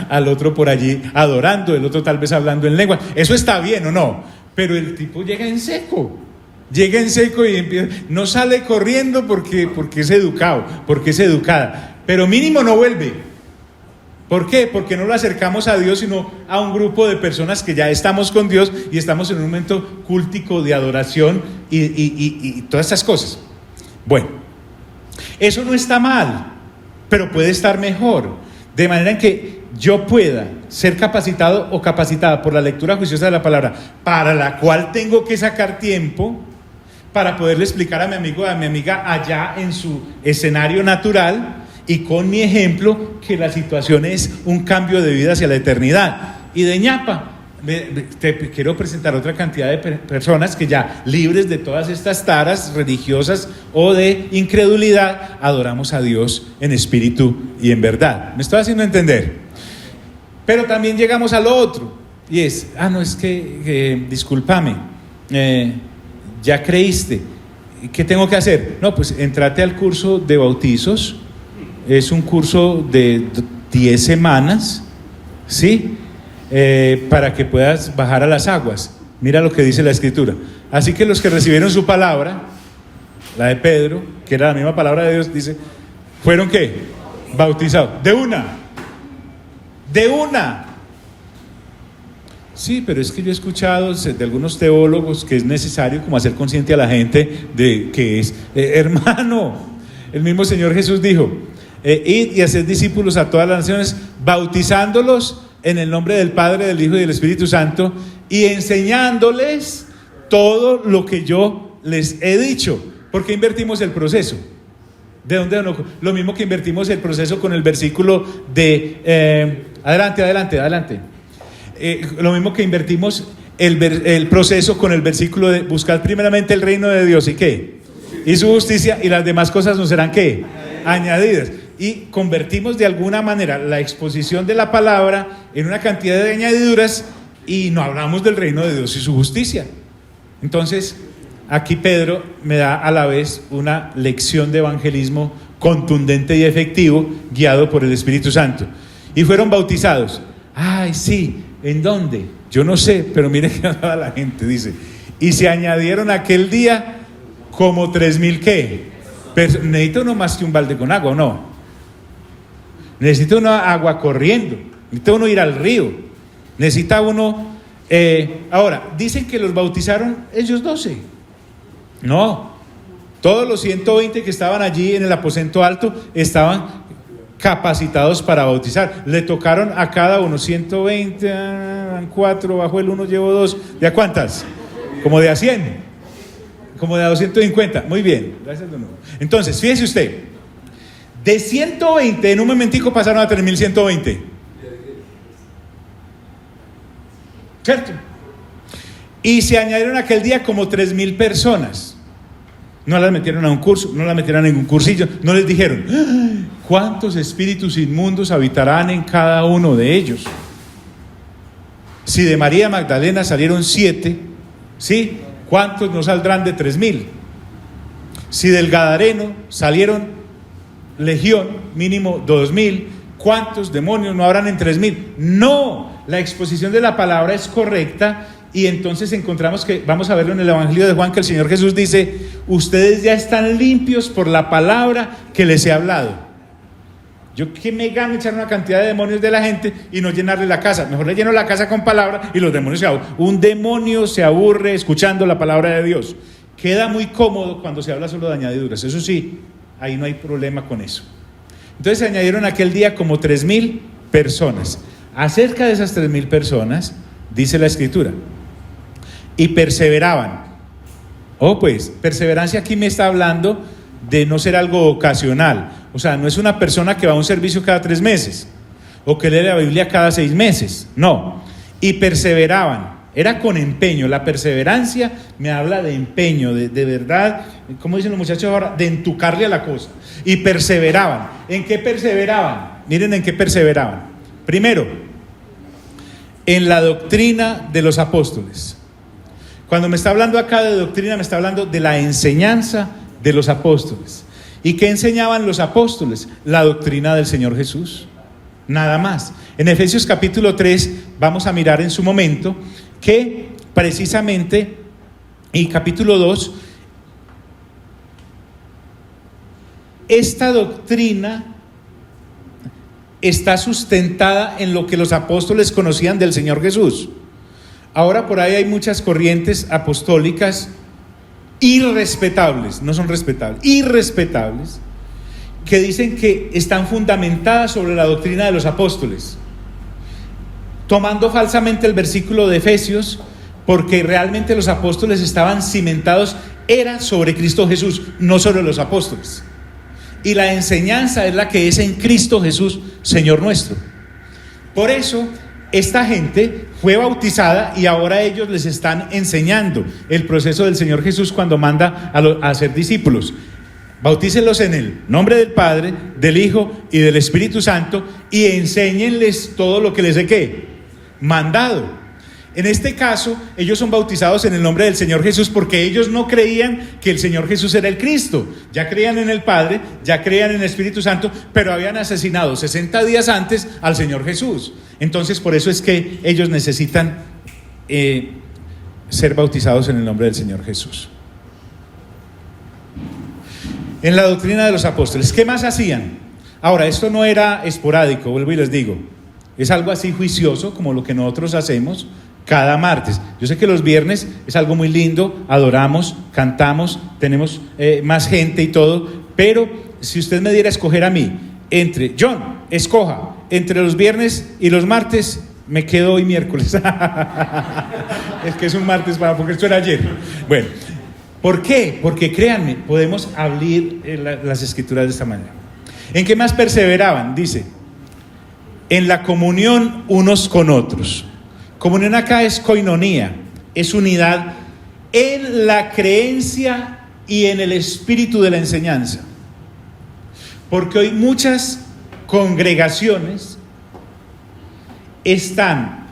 al otro por allí adorando, el otro tal vez hablando en lengua. Eso está bien o no, pero el tipo llega en seco y empieza, no sale corriendo porque es educado, porque es educada, pero mínimo no vuelve. ¿Por qué? Porque no lo acercamos a Dios, sino a un grupo de personas que ya estamos con Dios y estamos en un momento cúltico de adoración y todas estas cosas. Bueno, eso no está mal, pero puede estar mejor, de manera en que yo pueda ser capacitado o capacitada por la lectura juiciosa de la palabra, para la cual tengo que sacar tiempo para poderle explicar a mi amigo, a mi amiga allá en su escenario natural, y con mi ejemplo, que la situación es un cambio de vida hacia la eternidad. Y de ñapa, te quiero presentar otra cantidad de personas que ya, libres de todas estas taras religiosas o de incredulidad, adoramos a Dios en espíritu y en verdad. ¿Me estoy haciendo entender? Pero también llegamos a lo otro, y es: no, es que discúlpame, ya creíste, ¿qué tengo que hacer? No, pues entrate al curso de bautizos. Es un curso de 10 semanas, ¿sí? Para que puedas bajar a las aguas. Mira lo que dice la Escritura. Así que los que recibieron su palabra, la de Pedro, que era la misma palabra de Dios, dice, ¿fueron qué? Bautizados. De una. Sí, pero es que yo he escuchado de algunos teólogos que es necesario como hacer consciente a la gente de que es, hermano, el mismo Señor Jesús dijo: id y haced discípulos a todas las naciones, bautizándolos en el nombre del Padre, del Hijo y del Espíritu Santo, y enseñándoles todo lo que yo les he dicho. ¿Por qué invertimos el proceso? ¿De dónde no? Lo mismo que invertimos el proceso con el versículo de adelante. Lo mismo que invertimos el proceso con el versículo de buscar primeramente el reino de Dios, ¿y qué? Y su justicia, y las demás cosas nos serán ¿qué? Añadidas. Y convertimos de alguna manera la exposición de la palabra en una cantidad de añadiduras, y no hablamos del reino de Dios y su justicia. Entonces aquí Pedro me da a la vez una lección de evangelismo contundente y efectivo, guiado por el Espíritu Santo. Y fueron bautizados. Ay, sí, ¿en dónde? Yo no sé, pero mire que hablaba la gente, dice: y se añadieron aquel día como 3,000 ¿qué? Necesita uno más que un balde con agua, ¿o no? Necesita uno agua corriendo, necesita uno ir al río, necesita uno... ahora, dicen que los bautizaron ellos 12. No, todos los 120 que estaban allí en el aposento alto estaban capacitados para bautizar. Le tocaron a cada uno 120, 4, bajo el 1 llevo 2. ¿De a cuántas? Como de a 100, como de a 250. Muy bien, gracias de nuevo. Entonces, fíjese usted, De 120 en un momentico pasaron a 3.120. ¿Cierto? Y se añadieron aquel día como 3.000 personas. No las metieron a un curso, no las metieron a ningún cursillo, no les dijeron cuántos espíritus inmundos habitarán en cada uno de ellos. Si de María Magdalena salieron 7, ¿sí? ¿Cuántos no saldrán de 3.000? Si del Gadareno salieron legión, mínimo 2.000, ¿cuántos demonios no habrán en 3.000? No, la exposición de la palabra es correcta. Y entonces encontramos que, vamos a verlo en el Evangelio de Juan, que el Señor Jesús dice: ustedes ya están limpios por la palabra que les he hablado. Yo que me gano echar una cantidad de demonios de la gente y no llenarle la casa. Mejor le lleno la casa con palabra y los demonios se aburren. Un demonio se aburre escuchando la palabra de Dios. Queda muy cómodo cuando se habla solo de añadiduras. Eso sí, ahí no hay problema con eso. Entonces se añadieron aquel día como 3.000 personas. Acerca de esas 3.000 personas, dice la Escritura, y perseveraban. Pues, perseverancia aquí me está hablando de no ser algo ocasional. O sea, no es una persona que va a un servicio cada 3 meses o que lee la Biblia cada 6 meses. No. Y perseveraban. Era con empeño. La perseverancia me habla de empeño, de verdad, como dicen los muchachos ahora, de entucarle a la cosa. Y perseveraban. ¿En qué perseveraban? Miren en qué perseveraban. Primero, en la doctrina de los apóstoles. Cuando me está hablando acá de doctrina, me está hablando de la enseñanza de los apóstoles. ¿Y qué enseñaban los apóstoles? La doctrina del Señor Jesús, nada más. En Efesios capítulo 3 vamos a mirar en su momento que precisamente, y capítulo 2, esta doctrina está sustentada en lo que los apóstoles conocían del Señor Jesús. Ahora por ahí hay muchas corrientes apostólicas irrespetables, no son respetables, irrespetables, que dicen que están fundamentadas sobre la doctrina de los apóstoles, tomando falsamente el versículo de Efesios, porque realmente los apóstoles estaban cimentados, era sobre Cristo Jesús, no sobre los apóstoles. Y la enseñanza es la que es en Cristo Jesús, Señor nuestro. Por eso esta gente fue bautizada y ahora ellos les están enseñando el proceso del Señor Jesús cuando manda a hacer discípulos. Bautícenlos en el nombre del Padre, del Hijo y del Espíritu Santo, y enséñenles todo lo que les he mandado. En este caso, ellos son bautizados en el nombre del Señor Jesús porque ellos no creían que el Señor Jesús era el Cristo. Ya creían en el Padre, ya creían en el Espíritu Santo, pero habían asesinado 60 días antes al Señor Jesús. Entonces, por eso es que ellos necesitan ser bautizados en el nombre del Señor Jesús. En la doctrina de los apóstoles, ¿qué más hacían? Ahora, esto no era esporádico, vuelvo y les digo. Es algo así juicioso como lo que nosotros hacemos cada martes. Yo sé que los viernes es algo muy lindo, adoramos, cantamos, tenemos más gente y todo, pero si usted me diera a escoger a mí, John, escoja, entre los viernes y los martes, me quedo hoy miércoles. Es que es un martes, porque esto era ayer. Bueno, ¿por qué? Porque créanme, podemos abrir las escrituras de esta manera. ¿En qué más perseveraban? Dice, en la comunión unos con otros. Comunión acá es koinonía, es unidad en la creencia y en el espíritu de la enseñanza. Porque hoy muchas congregaciones están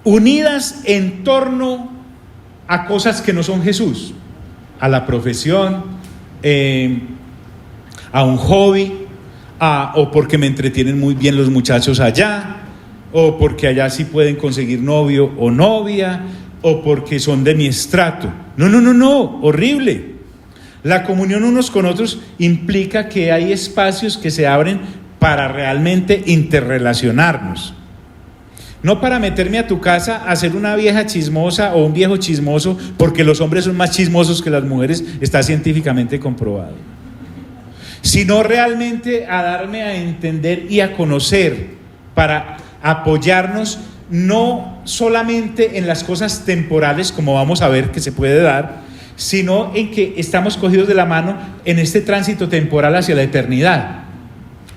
unidas en torno a cosas que no son Jesús, a la profesión, a un hobby, o porque me entretienen muy bien los muchachos allá, o porque allá sí pueden conseguir novio o novia, o porque son de mi estrato. No, horrible. La comunión unos con otros implica que hay espacios que se abren para realmente interrelacionarnos. No para meterme a tu casa a ser una vieja chismosa o un viejo chismoso, porque los hombres son más chismosos que las mujeres, está científicamente comprobado. Sino realmente a darme a entender y a conocer, para apoyarnos no solamente en las cosas temporales, como vamos a ver que se puede dar, sino en que estamos cogidos de la mano en este tránsito temporal hacia la eternidad.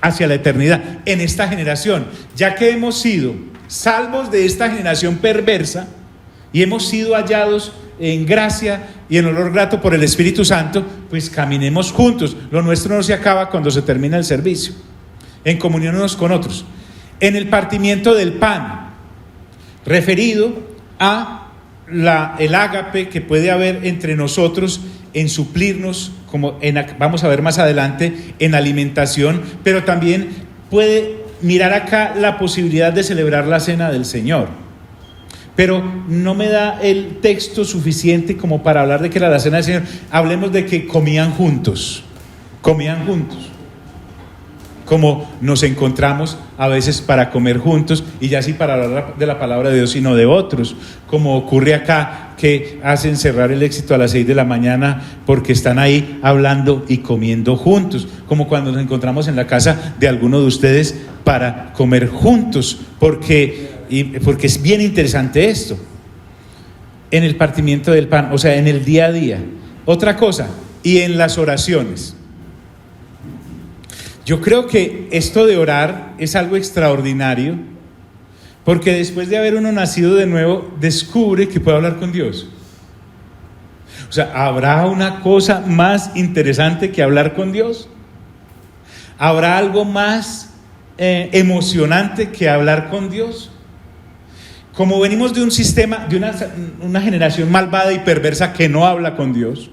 hacia la eternidad en esta generación, ya que hemos sido salvos de esta generación perversa y hemos sido hallados en gracia y en olor grato por el Espíritu Santo, pues caminemos juntos. Lo nuestro no se acaba cuando se termina el servicio, en comunión unos con otros. En el partimiento del pan, referido a el ágape que puede haber entre nosotros en suplirnos, como vamos a ver más adelante, en alimentación, pero también puede mirar acá la posibilidad de celebrar la cena del Señor. Pero no me da el texto suficiente como para hablar de que era la cena del Señor. Hablemos de que comían juntos, como nos encontramos a veces para comer juntos, y ya sí para hablar de la palabra de Dios, sino de otros, como ocurre acá, que hacen cerrar el éxito a las 6 de la mañana porque están ahí hablando y comiendo juntos, como cuando nos encontramos en la casa de alguno de ustedes para comer juntos, porque es bien interesante esto, en el partimiento del pan, o sea, en el día a día. Otra cosa, y en las oraciones. Yo creo que esto de orar es algo extraordinario, porque después de haber uno nacido de nuevo, descubre que puede hablar con Dios. O sea, ¿habrá una cosa más interesante que hablar con Dios? ¿Habrá algo más emocionante que hablar con Dios? Como venimos de un sistema, de una generación malvada y perversa que no habla con Dios,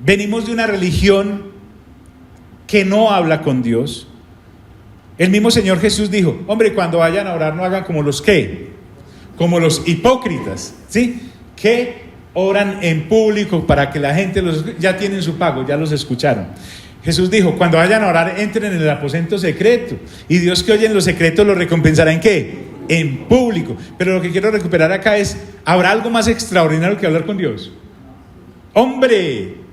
venimos de una religión que no habla con Dios. El mismo Señor Jesús dijo: hombre, cuando vayan a orar no hagan como los hipócritas, ¿sí? Que oran en público para que la gente ya tienen su pago, ya los escucharon. Jesús dijo: cuando vayan a orar, entren en el aposento secreto, y Dios que oye en lo secreto lo recompensará ¿en qué? En público. Pero lo que quiero recuperar acá es: ¿habrá algo más extraordinario que hablar con Dios? ¡Hombre!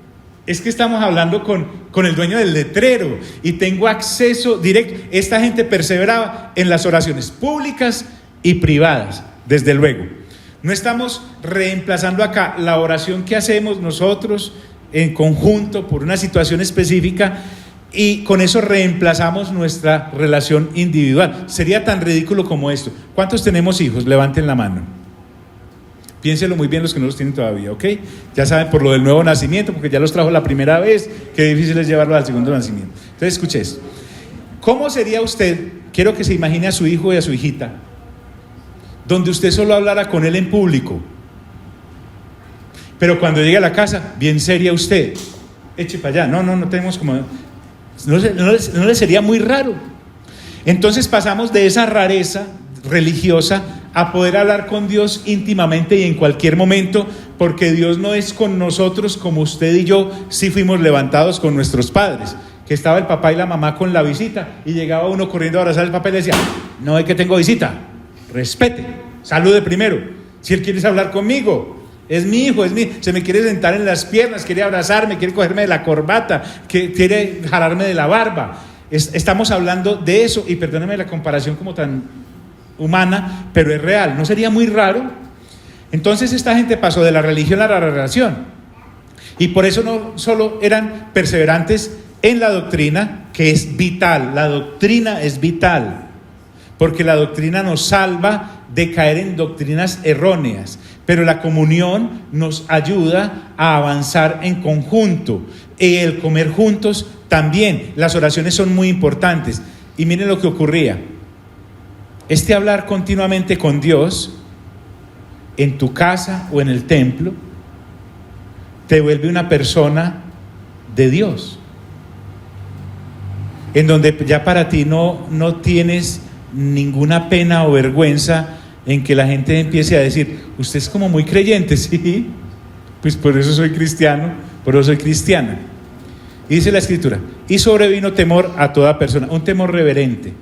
Es que estamos hablando con el dueño del letrero y tengo acceso directo. Esta gente perseveraba en las oraciones públicas y privadas, desde luego. No estamos reemplazando acá la oración que hacemos nosotros en conjunto por una situación específica, y con eso reemplazamos nuestra relación individual. Sería tan ridículo como esto. ¿Cuántos tenemos hijos? Levanten la mano. Piénselo muy bien los que no los tienen todavía, ¿ok? Ya saben, por lo del nuevo nacimiento, porque ya los trajo la primera vez, qué difícil es llevarlo al segundo nacimiento. Entonces, escuche esto. ¿Cómo sería usted? Quiero que se imagine a su hijo y a su hijita, donde usted solo hablara con él en público, pero cuando llegue a la casa, bien seria usted, eche para allá, no tenemos como... ¿No le sería muy raro? Entonces pasamos de esa rareza religiosa a poder hablar con Dios íntimamente y en cualquier momento, porque Dios no es con nosotros como usted y yo sí fuimos levantados con nuestros padres, que estaba el papá y la mamá con la visita y llegaba uno corriendo a abrazar al papá y le decía: no es que tengo visita, respete, salude primero, si él quiere hablar conmigo, es mi hijo, se me quiere sentar en las piernas, quiere abrazarme, quiere cogerme de la corbata, quiere jalarme de la barba. Estamos hablando de eso, y perdónenme la comparación como tan humana, pero es real. ¿No sería muy raro? Entonces esta gente pasó de la religión a la relación, y por eso no solo eran perseverantes en la doctrina, que es vital. La doctrina es vital, porque la doctrina nos salva de caer en doctrinas erróneas, pero la comunión nos ayuda a avanzar en conjunto, y el comer juntos también. Las oraciones son muy importantes, y miren lo que ocurría. Hablar continuamente con Dios en tu casa o en el templo te vuelve una persona de Dios, en donde ya para ti no tienes ninguna pena o vergüenza en que la gente empiece a decir: usted es como muy creyente. Sí, pues por eso soy cristiano, por eso soy cristiana. Y dice la Escritura: y sobrevino temor a toda persona, un temor reverente.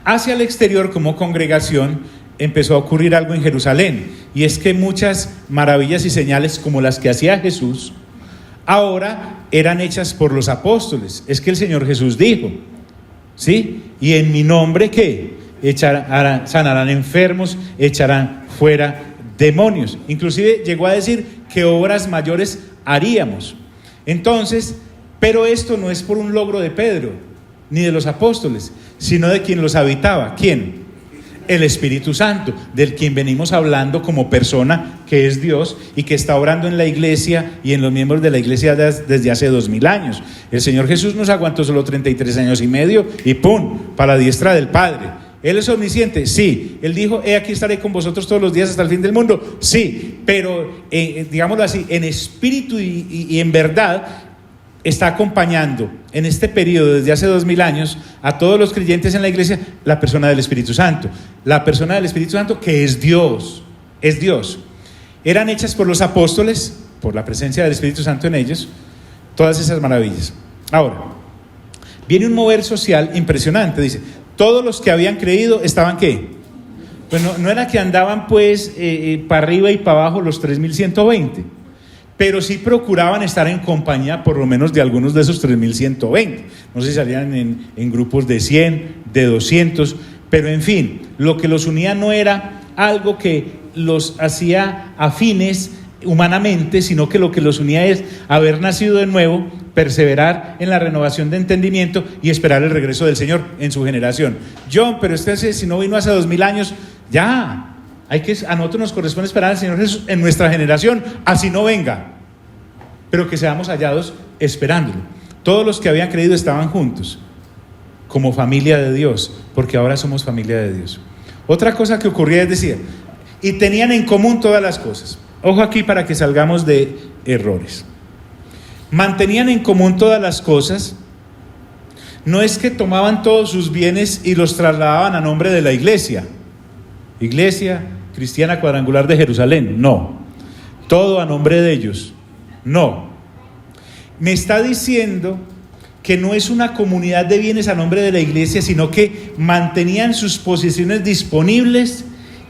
Hacia el exterior, como congregación, empezó a ocurrir algo en Jerusalén, y es que muchas maravillas y señales como las que hacía Jesús ahora eran hechas por los apóstoles. Es que el Señor Jesús dijo, ¿sí? Y en mi nombre, ¿qué? Sanarán enfermos, echarán fuera demonios. Inclusive llegó a decir que obras mayores haríamos. Entonces, pero esto no es por un logro de Pedro, ni de los apóstoles, sino de quien los habitaba. ¿Quién? El Espíritu Santo, del quien venimos hablando como persona que es Dios y que está obrando en la iglesia y en los miembros de la iglesia desde hace 2000 años. El Señor Jesús nos aguantó solo 33 años y medio y ¡pum!, para la diestra del Padre. ¿Él es omnisciente? Sí. Él dijo, aquí estaré con vosotros todos los días hasta el fin del mundo. Sí, pero digámoslo así, en espíritu y en verdad está acompañando en este periodo desde hace 2000 años a todos los creyentes en la iglesia la persona del Espíritu Santo. La persona del Espíritu Santo que es Dios, es Dios. Eran hechas por los apóstoles, por la presencia del Espíritu Santo en ellos, todas esas maravillas. Ahora, viene un mover social impresionante, dice, todos los que habían creído estaban ¿qué? Pues no era que andaban pues para arriba y para abajo los 3120, pero sí procuraban estar en compañía por lo menos de algunos de esos 3120. No sé si salían en grupos de 100, de 200, pero en fin, lo que los unía no era algo que los hacía afines humanamente, sino que lo que los unía es haber nacido de nuevo, perseverar en la renovación de entendimiento y esperar el regreso del Señor en su generación. John, pero si no vino hace 2000 años, ya. A nosotros nos corresponde esperar al Señor Jesús en nuestra generación, así no venga, pero que seamos hallados esperándolo. Todos los que habían creído estaban juntos, como familia de Dios, porque ahora somos familia de Dios. Otra cosa que ocurría es decir, y tenían en común todas las cosas. Ojo aquí para que salgamos de errores. Mantenían en común todas las cosas. No es que tomaban todos sus bienes y los trasladaban a nombre de la iglesia Cristiana Cuadrangular de Jerusalén, no. Todo a nombre de ellos, no. Me está diciendo que no es una comunidad de bienes a nombre de la iglesia, sino que mantenían sus posesiones disponibles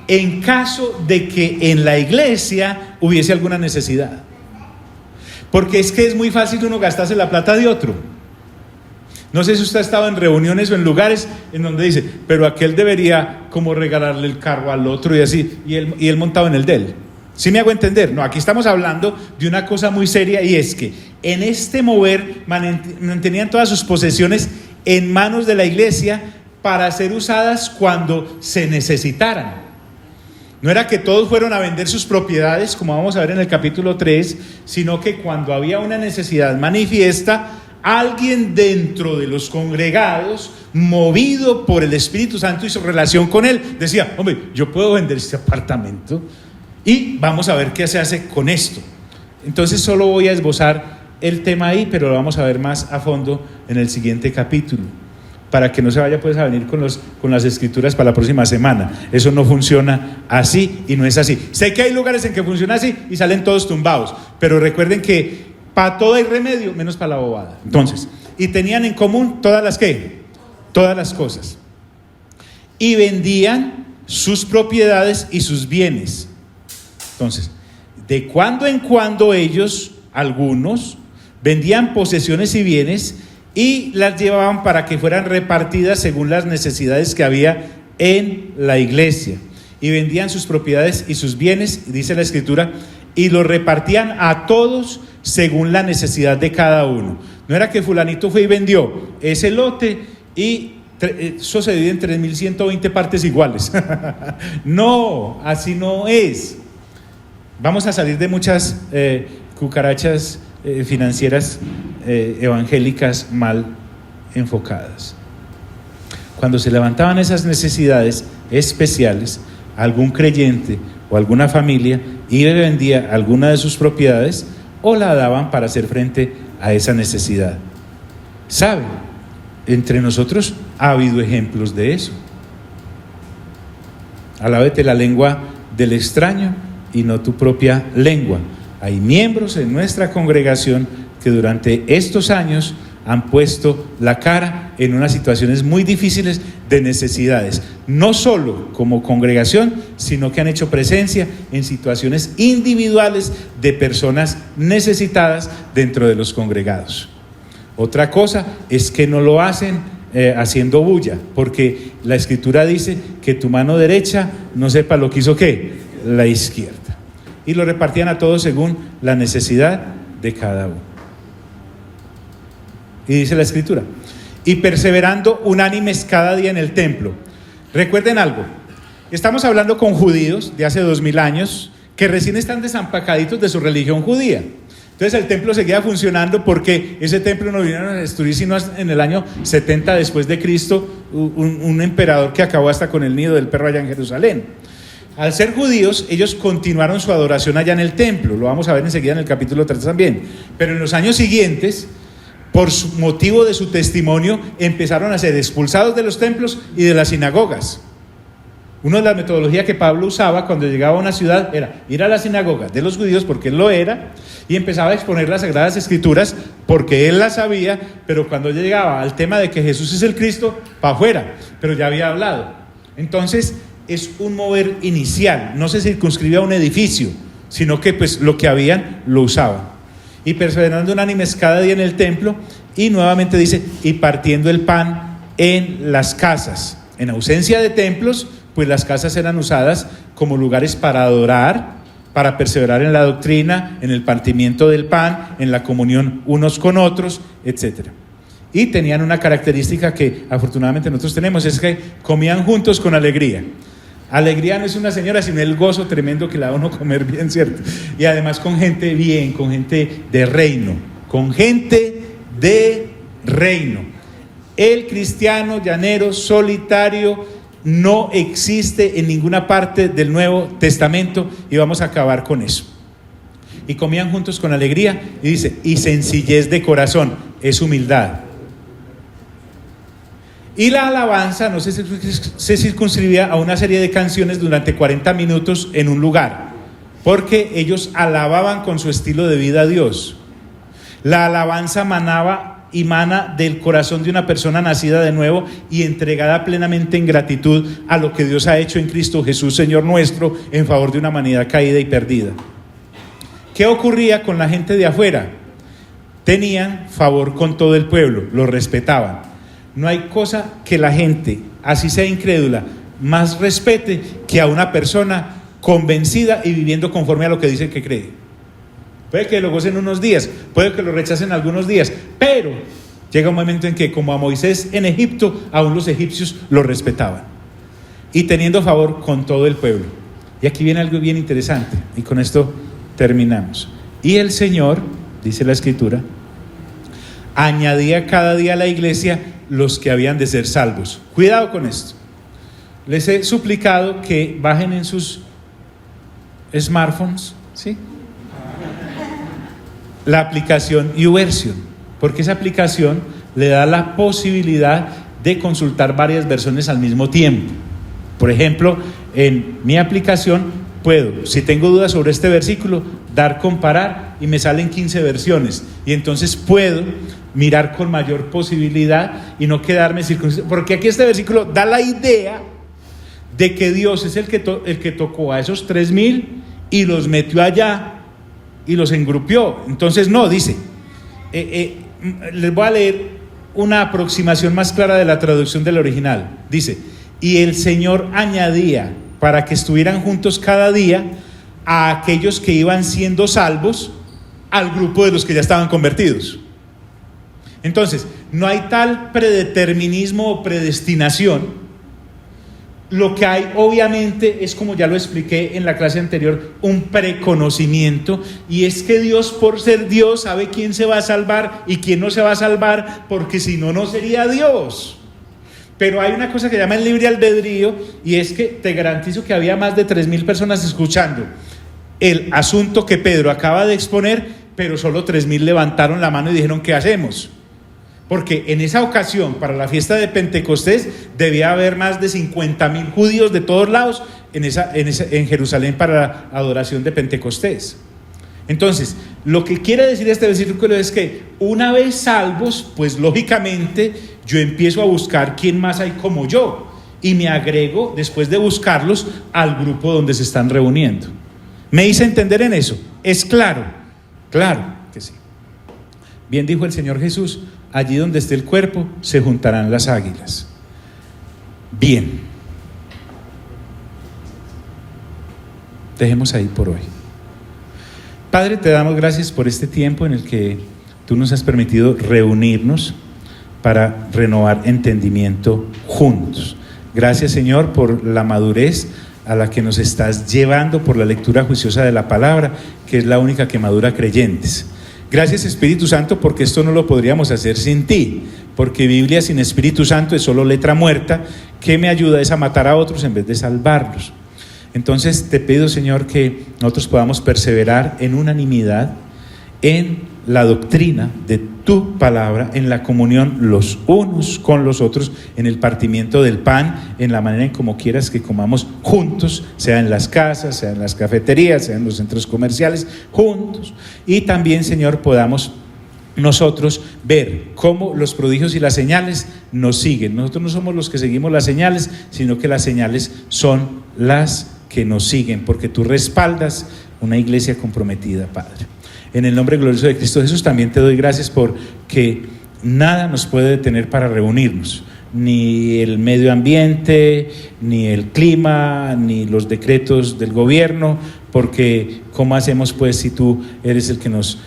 en caso de que en la iglesia hubiese alguna necesidad. Porque es que es muy fácil uno gastarse la plata de otro. No sé si usted ha estado en reuniones o en lugares en donde dice, pero aquel debería como regalarle el carro al otro y así, y él montado en el de él. ¿Sí me hago entender? No, aquí estamos hablando de una cosa muy seria, y es que en este mover mantenían todas sus posesiones en manos de la iglesia para ser usadas cuando se necesitaran. No era que todos fueron a vender sus propiedades, como vamos a ver en el capítulo 3, sino que cuando había una necesidad manifiesta, alguien dentro de los congregados, movido por el Espíritu Santo y su relación con él, decía, hombre, yo puedo vender este apartamento y vamos a ver qué se hace con esto. Entonces solo voy a esbozar el tema ahí, pero lo vamos a ver más a fondo en el siguiente capítulo, para que no se vaya pues a venir con las escrituras para la próxima semana. Eso no funciona así y no es así. Sé que hay lugares en que funciona así y salen todos tumbados, pero recuerden que para todo hay remedio, menos para la bobada. Entonces, y tenían en común todas las ¿qué? Todas las cosas. Y vendían sus propiedades y sus bienes. Entonces, de cuando en cuando ellos, algunos, vendían posesiones y bienes y las llevaban para que fueran repartidas según las necesidades que había en la iglesia. Y vendían sus propiedades y sus bienes, dice la Escritura, y los repartían a todos según la necesidad de cada uno. No era que fulanito fue y vendió ese lote y eso se divide en 3120 partes iguales. No, así no es. Vamos a salir de muchas cucarachas financieras evangélicas mal enfocadas. Cuando se levantaban esas necesidades especiales, algún creyente o alguna familia iba y vendía alguna de sus propiedades o la daban para hacer frente a esa necesidad. ¿Saben? Entre nosotros ha habido ejemplos de eso. Alábete la lengua del extraño y no tu propia lengua. Hay miembros en nuestra congregación que durante estos años han puesto la cara en unas situaciones muy difíciles de necesidades, no solo como congregación, sino que han hecho presencia en situaciones individuales de personas necesitadas dentro de los congregados. Otra cosa es que no lo hacen haciendo bulla, porque la Escritura dice que tu mano derecha no sepa lo que hizo ¿qué? La izquierda. Y lo repartían a todos según la necesidad de cada uno. Y dice la Escritura, y perseverando unánimes cada día en el templo. Recuerden algo, estamos hablando con judíos de hace 2000 años que recién están desampacaditos de su religión judía. Entonces el templo seguía funcionando porque ese templo no vinieron a destruir sino en el año 70 después de Cristo, un emperador que acabó hasta con el nido del perro allá en Jerusalén. Al ser judíos, ellos continuaron su adoración allá en el templo, lo vamos a ver enseguida en el capítulo 3 también, pero en los años siguientes, por motivo de su testimonio, empezaron a ser expulsados de los templos y de las sinagogas. Una de las metodologías que Pablo usaba cuando llegaba a una ciudad era ir a la sinagoga de los judíos, porque él lo era, y empezaba a exponer las Sagradas Escrituras porque él las sabía, pero cuando llegaba al tema de que Jesús es el Cristo, para afuera, pero ya había hablado. Entonces es un mover inicial, no se circunscribía a un edificio, sino que pues lo que habían lo usaban. Y perseverando unánimes cada día en el templo, y nuevamente dice, y partiendo el pan en las casas. En ausencia de templos, pues las casas eran usadas como lugares para adorar, para perseverar en la doctrina, en el partimiento del pan, en la comunión unos con otros, etc. Y tenían una característica que afortunadamente nosotros tenemos, es que comían juntos con alegría. Alegría no es una señora, sino el gozo tremendo que le da a uno comer bien, ¿cierto? Y además con gente bien, con gente de reino, con gente de reino. El cristiano llanero solitario no existe en ninguna parte del Nuevo Testamento, y vamos a acabar con eso. Y comían juntos con alegría, y dice, y sencillez de corazón, es humildad. Y la alabanza no se circunscribía a una serie de canciones durante 40 minutos en un lugar, porque ellos alababan con su estilo de vida a Dios. La alabanza mana del corazón de una persona nacida de nuevo y entregada plenamente en gratitud a lo que Dios ha hecho en Cristo Jesús, Señor nuestro, en favor de una humanidad caída y perdida. ¿Qué ocurría con la gente de afuera? Tenían favor con todo el pueblo, lo respetaban. No hay cosa que la gente, así sea incrédula, más respete que a una persona convencida y viviendo conforme a lo que dice que cree. Puede que lo gocen unos días, puede que lo rechacen algunos días, pero llega un momento en que, como a Moisés en Egipto, aún los egipcios lo respetaban. Y teniendo favor con todo el pueblo. Y aquí viene algo bien interesante, y con esto terminamos. Y el Señor, dice la Escritura, añadía cada día a la iglesia los que habían de ser salvos. Cuidado con esto. Les he suplicado que bajen en sus smartphones, ¿sí?, la aplicación YouVersion, porque esa aplicación le da la posibilidad de consultar varias versiones al mismo tiempo. Por ejemplo, en mi aplicación puedo, si tengo dudas sobre este versículo, dar comparar y me salen 15 versiones, y entonces puedo mirar con mayor posibilidad y no quedarme circunscrito, porque aquí este versículo da la idea de que Dios es el que tocó a esos 3,000 y los metió allá y los engrupió. Entonces no, dice, les voy a leer una aproximación más clara de la traducción del original. Dice, y el Señor añadía para que estuvieran juntos cada día a aquellos que iban siendo salvos al grupo de los que ya estaban convertidos. Entonces, no hay tal predeterminismo o predestinación. Lo que hay obviamente es, como ya lo expliqué en la clase anterior, un preconocimiento, y es que Dios, por ser Dios, sabe quién se va a salvar y quién no se va a salvar, porque si no, no sería Dios. Pero hay una cosa que llama el libre albedrío, y es que te garantizo que había más de 3,000 personas escuchando el asunto que Pedro acaba de exponer, pero solo 3,000 levantaron la mano y dijeron, ¿qué hacemos? Porque en esa ocasión, para la fiesta de Pentecostés, debía haber más de 50,000 judíos de todos lados en Jerusalén para la adoración de Pentecostés. Entonces, lo que quiere decir este versículo es que una vez salvos, pues lógicamente yo empiezo a buscar quién más hay como yo, y me agrego, después de buscarlos, al grupo donde se están reuniendo. ¿Me hice entender en eso? ¿Es claro? Claro que sí. Bien dijo el Señor Jesús, allí donde esté el cuerpo se juntarán las águilas. Bien, dejemos ahí por hoy. Padre, te damos gracias por este tiempo en el que tú nos has permitido reunirnos para renovar entendimiento juntos. Gracias, Señor, por la madurez a la que nos estás llevando por la lectura juiciosa de la palabra, que es la única que madura creyentes. Gracias, Espíritu Santo, porque esto no lo podríamos hacer sin ti, porque Biblia sin Espíritu Santo es solo letra muerta, que me ayuda es a matar a otros en vez de salvarlos. Entonces te pido, Señor, que nosotros podamos perseverar en unanimidad, en la doctrina de tu palabra, en la comunión los unos con los otros, en el partimiento del pan, en la manera en como quieras que comamos juntos, sea en las casas, sea en las cafeterías, sea en los centros comerciales, juntos. Y también, Señor, podamos nosotros ver cómo los prodigios y las señales nos siguen. Nosotros no somos los que seguimos las señales, sino que las señales son las que nos siguen, porque tú respaldas una iglesia comprometida, Padre. En el nombre glorioso de Cristo Jesús también te doy gracias porque nada nos puede detener para reunirnos, ni el medio ambiente, ni el clima, ni los decretos del gobierno, porque ¿cómo hacemos pues si tú eres el que nos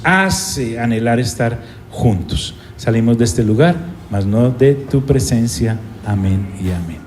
hace anhelar estar juntos? Salimos de este lugar, mas no de tu presencia. Amén y amén.